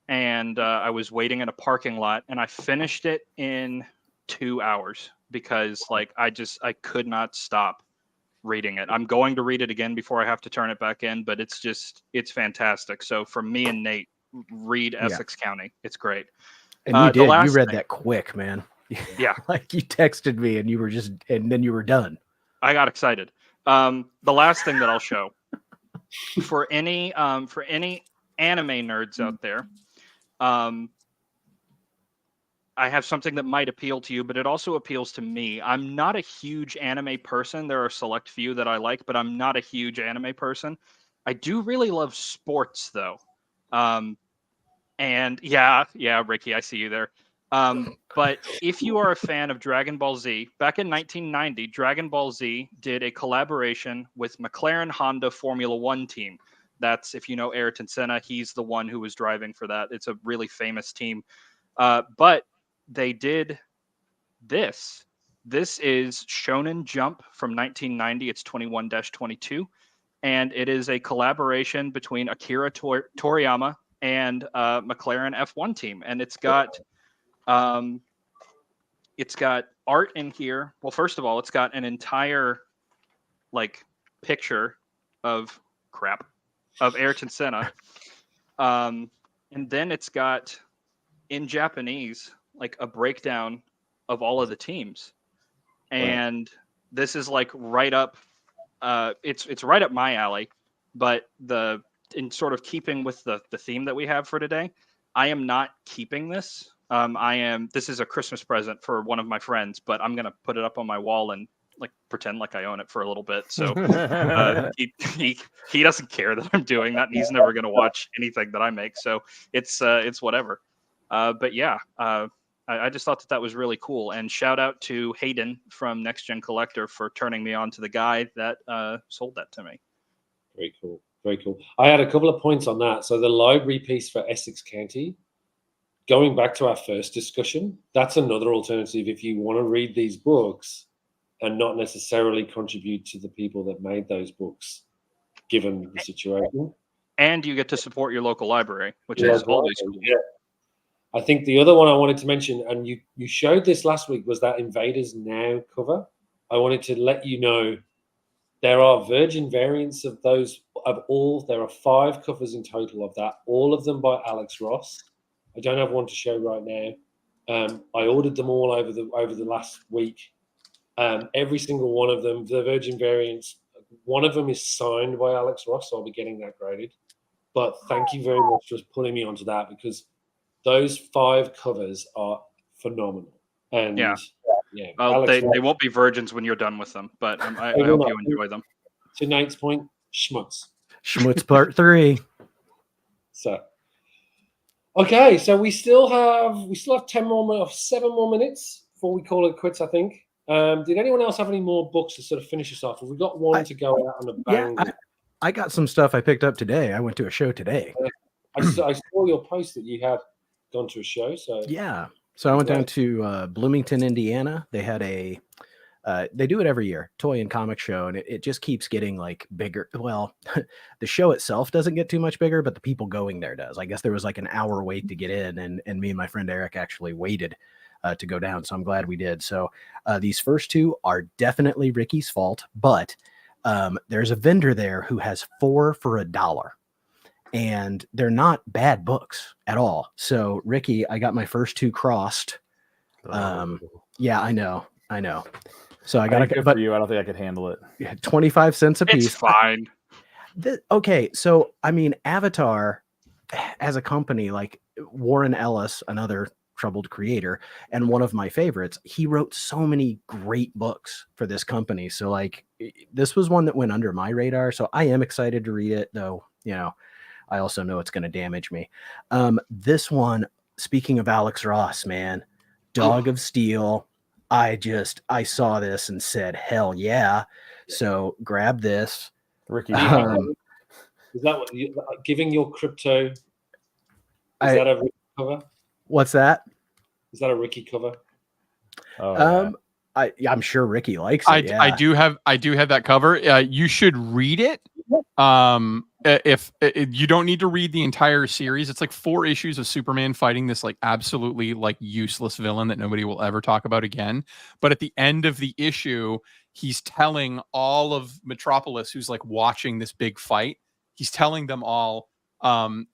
and I was waiting in a parking lot, and I finished it in 2 hours because like I could not stop reading it. I'm going to read it again before I have to turn it back in, but it's fantastic. So for me and Nate, read Essex County. It's great. And you did. You read thing, that quick, man. Yeah. Like you texted me and then you were done. I got excited. The last thing that I'll show for any anime nerds out there, I have something that might appeal to you, but it also appeals to me. I'm not a huge anime person. There are a select few that I like, but I'm not a huge anime person. I do really love sports, though. And yeah, Ricky, I see you there. But if you are a fan of Dragon Ball Z, back in 1990, Dragon Ball Z did a collaboration with McLaren Honda Formula One team. That's, if you know Ayrton Senna, he's the one who was driving for that. It's a really famous team. But they did this. This is Shonen Jump from 1990. It's 21-22. And it is a collaboration between Akira Toriyama and McLaren F1 team. And it's got art in here. Well, first of all, it's got an entire like picture of Ayrton Senna. And then it's got in Japanese like a breakdown of all of the teams. And this is like right up it's right up my alley, but in sort of keeping with the theme that we have for today, I am not keeping this. This is a Christmas present for one of my friends, but I'm going to put it up on my wall and like pretend like I own it for a little bit. So he doesn't care that I'm doing that. And he's never going to watch anything that I make. So it's whatever. But yeah, I just thought that was really cool. And shout out to Hayden from Next Gen Collector for turning me on to the guy that sold that to me. Very cool. Very cool. I had a couple of points on that. So the library piece for Essex County, going back to our first discussion, that's another alternative if you want to read these books and not necessarily contribute to the people that made those books, given the situation. And you get to support your local library, which is always cool. Yeah. I think the other one I wanted to mention, and you showed this last week, was that Invaders Now cover. I wanted to let you know there are Virgin variants of those, of all. There are 5 covers in total of that, all of them by Alex Ross. I don't have one to show right now. I ordered them all over the last week. Every single one of them, the Virgin variants, one of them is signed by Alex Ross, so I'll be getting that graded. But thank you very much for pulling me onto that, because those 5 covers are phenomenal. And well, they won't be virgins when you're done with them, but I hope you enjoy them. To Nate's point, schmutz. Schmutz part 3. So, okay, so we still have 7 more minutes before we call it quits, I think. Did anyone else have any more books to sort of finish us off? Have we got one to go out on a bang? Yeah, I got some stuff I picked up today. I went to a show today. I saw your post that you had gone to a show. So yeah. So I went down to Bloomington, Indiana. They had they do it every year, toy and comic show, and it just keeps getting like bigger. Well, the show itself doesn't get too much bigger, but the people going there does. I guess there was like an hour wait to get in, and me and my friend Eric actually waited to go down. So I'm glad we did. So these first 2 are definitely Ricky's fault, but there's a vendor there who has 4 for $1. And they're not bad books at all. So Ricky, I got my first 2 crossed. Yeah, I know. So I got good for you. I don't think I could handle it. 25 cents a piece. It's fine. Okay, so I mean, Avatar as a company, like Warren Ellis, another troubled creator and one of my favorites, he wrote so many great books for this company. So like, this was one that went under my radar. So I am excited to read it, though. You know, I also know it's going to damage me. This one, speaking of Alex Ross, man, Dog of Steel. I saw this and said, hell yeah. So grab this. Ricky. Is that what giving your crypto? Is that a Ricky cover? What's that? Is that a Ricky cover? Oh, I'm sure Ricky likes it. I do have that cover. You should read it. If you don't need to read the entire series, it's like 4 issues of Superman fighting this like absolutely like useless villain that nobody will ever talk about again. But at the end of the issue, he's telling all of Metropolis who's like watching this big fight, he's telling them all,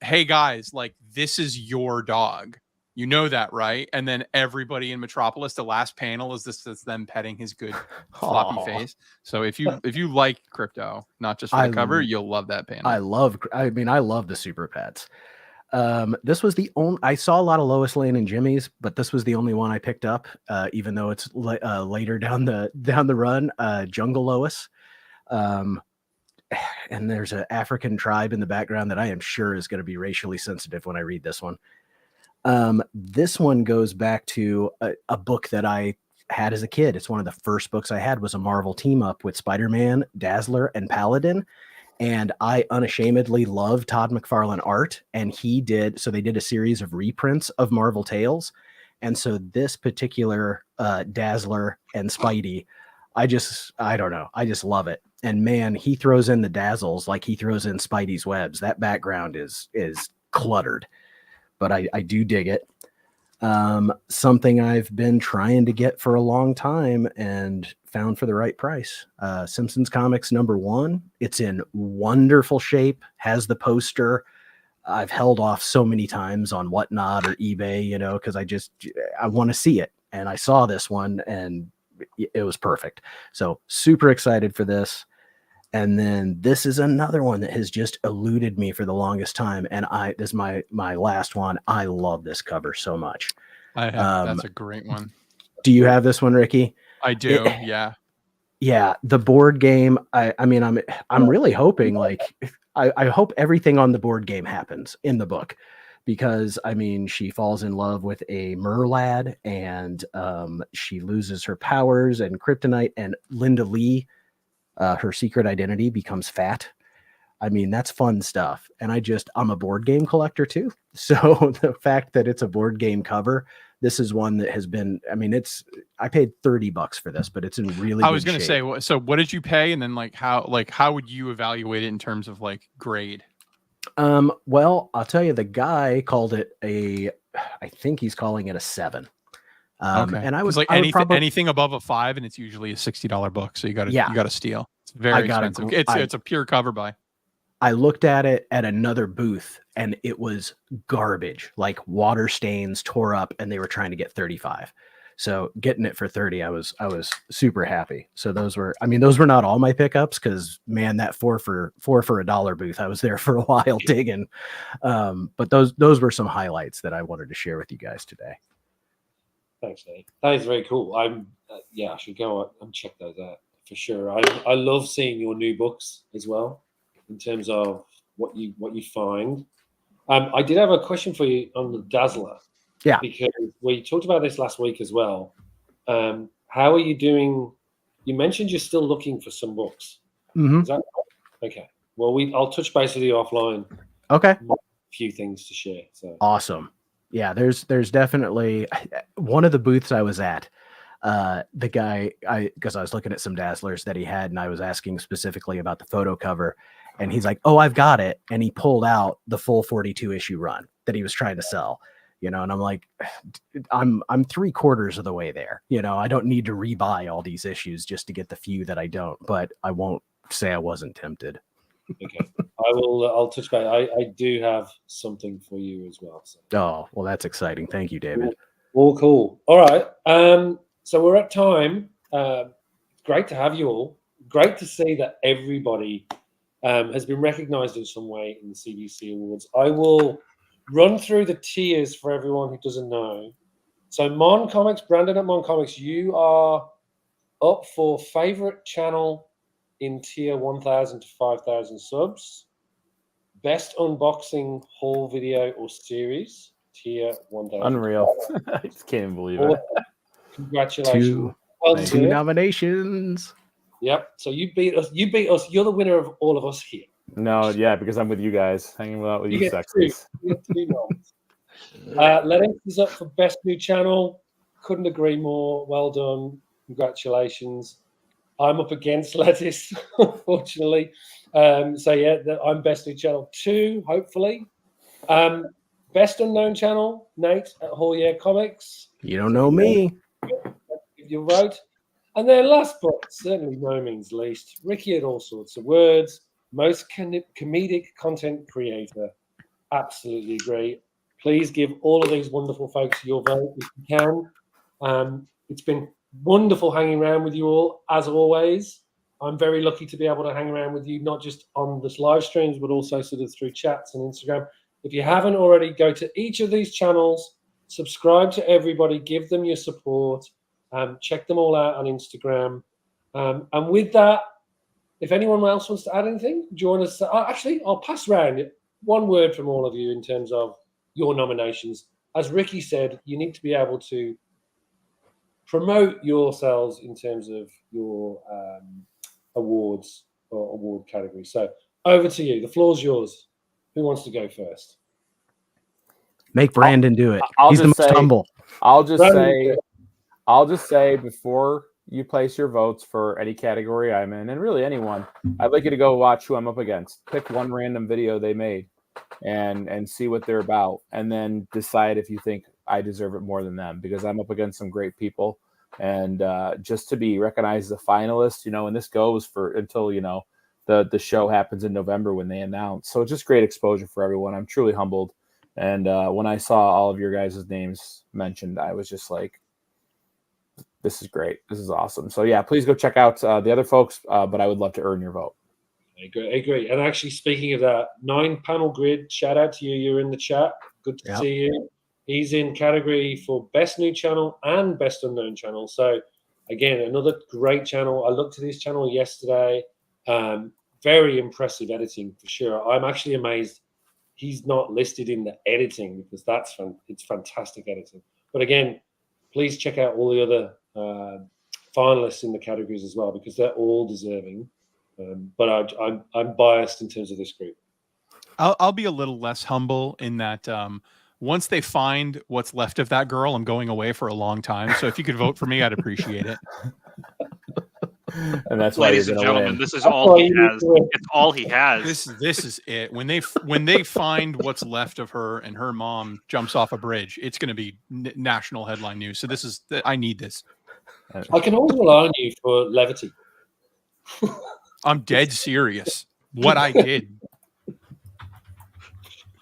hey guys, like this is your dog. You know that, right? And then everybody in Metropolis, the last panel is them petting his good floppy face. So if you like Crypto, not just for the cover, you'll love that panel. I love the Super Pets. This was the only, I saw a lot of Lois Lane and Jimmy's, but this was the only one I picked up, even though it's later down the run. Jungle Lois. And there's an African tribe in the background that I am sure is going to be racially sensitive when I read this one. This one goes back to a book that I had as a kid. It's one of the first books I had was a Marvel team up with Spider-Man, Dazzler, and Paladin. And I unashamedly love Todd McFarlane art. And they did a series of reprints of Marvel Tales. And so this particular Dazzler and Spidey, I don't know. I just love it. And man, he throws in the dazzles like he throws in Spidey's webs. That background is cluttered. But I do dig it. Something I've been trying to get for a long time and found for the right price. Simpsons Comics #1. It's in wonderful shape, has the poster. I've held off so many times on Whatnot or eBay, because I want to see it. And I saw this one and it was perfect. So super excited for this. And then this is another one that has just eluded me for the longest time. And this is my last one. I love this cover so much. I have. That's a great one. Do you have this one, Ricky? I do. Yeah. Yeah. The board game. I'm really hoping I hope everything on the board game happens in the book, because she falls in love with a merlad and she loses her powers and kryptonite, and Linda Lee, her secret identity, becomes fat. That's fun stuff. And I'm a board game collector too. So the fact that it's a board game cover, this is one that has been, I paid $30 for this, but it's in really I was good going to shape. say, so what did you pay? And then how would you evaluate it in terms of grade? Well, I'll tell you, the guy called it I think he's calling it a 7. Okay. And I was anything above a 5, and it's usually a $60 book. So you got to steal. It's very expensive. It's a pure cover buy. I looked at it at another booth and it was garbage, like water stains, tore up, and they were trying to get 35. So getting it for 30, I was super happy. So those were not all my pickups, because man, that 4 for $1 booth, I was there for a while digging. But those were some highlights that I wanted to share with you guys today. Thanks, Nate. That is very cool. I should go out and check those out for sure. I love seeing your new books as well, in terms of what you find. I did have a question for you on the Dazzler. Yeah. Because we talked about this last week as well. How are you doing? You mentioned you're still looking for some books. Mm-hmm. Is that right? Okay. Well, I'll touch base with you offline. Okay. A few things to share. So awesome. Yeah, there's definitely one of the booths I was at. The guy, because I was looking at some Dazzlers that he had, and I was asking specifically about the photo cover, and he's like, "Oh, I've got it," and he pulled out the full 42 issue run that he was trying to sell. And I'm like, I'm 3/4 of the way there. I don't need to rebuy all these issues just to get the few that I don't. But I won't say I wasn't tempted. Okay, I'll touch base. I do have something for you as well. So. Oh, well, that's exciting. Thank you, David. All cool. All right. So we're at time. Great to have you all. Great to see that everybody has been recognized in some way in the CBC Awards. I will run through the tiers for everyone who doesn't know. So Mon Comics, Brandon at Mon Comics, you are up for favorite channel in tier 1,000 to 5,000 subs. Best unboxing haul video or series, tier 1,000. Unreal. I just can't even believe it. Congratulations. Two nominations. Yep. So you beat us. You're the winner of all of us here. No, yeah, because I'm with you guys, hanging out with you sexies. You get 2 noms. Lennox is up for best new channel. Couldn't agree more. Well done. Congratulations. I'm up against Lettuce, unfortunately. So yeah, I'm best new channel 2, hopefully. Best unknown channel, Nate at Hall Yeah Comics. You don't know me. Give your vote. And then last but certainly no means least, Ricky at All Sorts of Words, most comedic content creator. Absolutely agree. Please give all of these wonderful folks your vote if you can. It's been wonderful hanging around with you all, as always. I'm very lucky to be able to hang around with you, not just on this live streams, but also sort of through chats and Instagram. If you haven't already, go to each of these channels, subscribe to everybody, give them your support, check them all out on Instagram. And with that, if anyone else wants to add anything, join us. Actually, I'll pass around one word from all of you in terms of your nominations. As Ricky said, you need to be able to promote yourselves in terms of your awards or award category. So over to you. The floor's yours. Who wants to go first? Make Brandon do it. I'll He's the just most say- humble. I'll just say before you place your votes for any category I'm in, and really anyone, I'd like you to go watch who I'm up against. Pick one random video they made and see what they're about, and then decide if you think I deserve it more than them, because I'm up against some great people. And just to be recognized as a finalist, and this goes for until the show happens in November when they announce. So just great exposure for everyone. I'm truly humbled. And when I saw all of your guys' names mentioned, I was just like, this is great. This is awesome. So yeah, please go check out the other folks, but I would love to earn your vote. I agree. And actually, speaking of that, 9-panel grid, shout out to you. You're in the chat. Good to see you. He's in category for best new channel and best unknown channel. So again, another great channel. I looked at his channel yesterday. Very impressive editing for sure. I'm actually amazed he's not listed in the editing, because it's fantastic editing. But again, please check out all the other finalists in the categories as well, because they're all deserving. But I'm biased in terms of this group. I'll be a little less humble in that once they find what's left of that girl, I'm going away for a long time. So if you could vote for me, I'd appreciate it. And that's why, ladies and gentlemen, this is all he has. It's all he has. This is it. When they find what's left of her and her mom jumps off a bridge, it's going to be national headline news. So I need this. I can always rely on you for levity. I'm dead serious. What I did.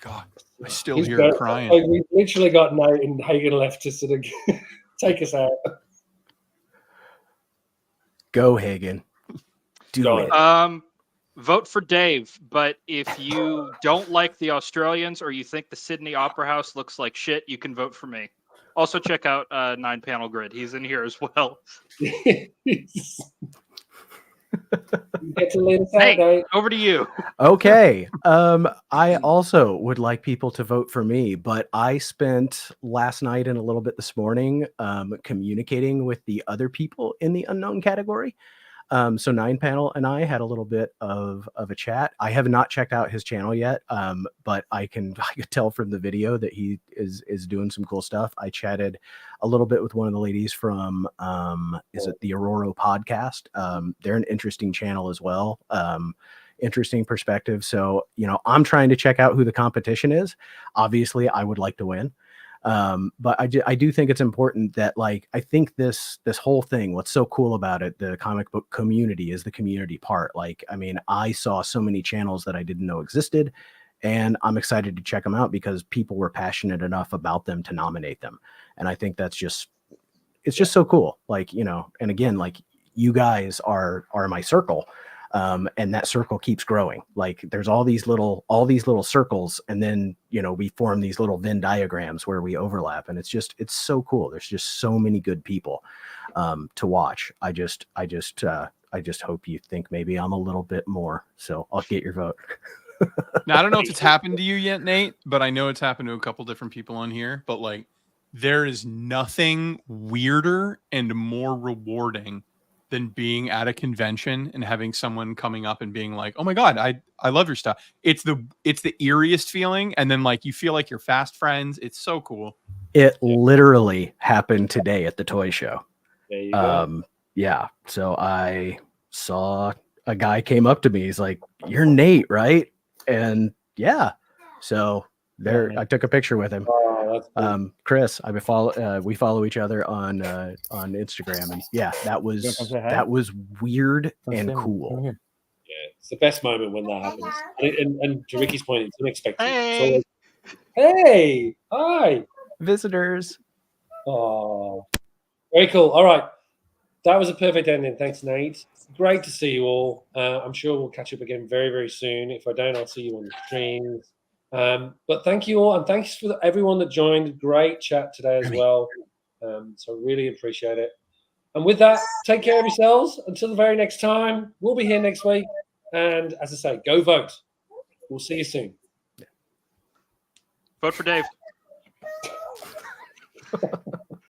God, I still hear her crying. Like, we've literally got Nate and Hagan left to sort of take us out. Go, Hagan. Do it. Vote for Dave, but if you don't like the Australians or you think the Sydney Opera House looks like shit, you can vote for me. Also, check out 9-panel grid. He's in here as well. Get to lead us out, Hey, over to you. Okay. I also would like people to vote for me, but I spent last night and a little bit this morning communicating with the other people in the unknown category. So 9-panel and I had a little bit of a chat. I have not checked out his channel yet, but I could tell from the video that he is doing some cool stuff. I chatted a little bit with one of the ladies from is it the Aurora podcast? They're an interesting channel as well. Interesting perspective. So I'm trying to check out who the competition is. Obviously, I would like to win. But I do think it's important that, I think this whole thing, what's so cool about it, the comic book community, is the community part. I saw so many channels that I didn't know existed, and I'm excited to check them out because people were passionate enough about them to nominate them. And I think it's just so cool. And again, you guys are my circle. And that circle keeps growing. There's all these little circles, and then we form these little Venn diagrams where we overlap, and it's so cool. There's just so many good people to watch. I just hope you think maybe I'm a little bit more. So I'll get your vote. Now I don't know if it's happened to you yet, Nate, but I know it's happened to a couple different people on here. But there is nothing weirder and more rewarding than being at a convention and having someone coming up and being like, "Oh my God, I love your stuff." It's the eeriest feeling. And then you feel like you're fast friends. It's so cool. It literally happened today at the toy show. There you go. yeah, so I saw a guy came up to me. He's like, "You're Nate, right?" And yeah, so there, I took a picture with him. Oh, that's cool. Chris, we follow each other on Instagram, and yeah, that You wanna come say hi? was weird and Come cool. here. Yeah, it's the best moment when that happens. And to Ricky's point, it's unexpected. It's Hey. always, hey, hi. Visitors. Oh, very cool. All right. That was a perfect ending. Thanks, Nate. Great to see you all. I'm sure we'll catch up again very, very soon. If I don't, I'll see you on the streams. But thank you all. And thanks for everyone that joined. Great chat today as well. So really appreciate it. And with that, take care of yourselves. Until the very next time, we'll be here next week. And as I say, go vote. We'll see you soon. Vote for Dave.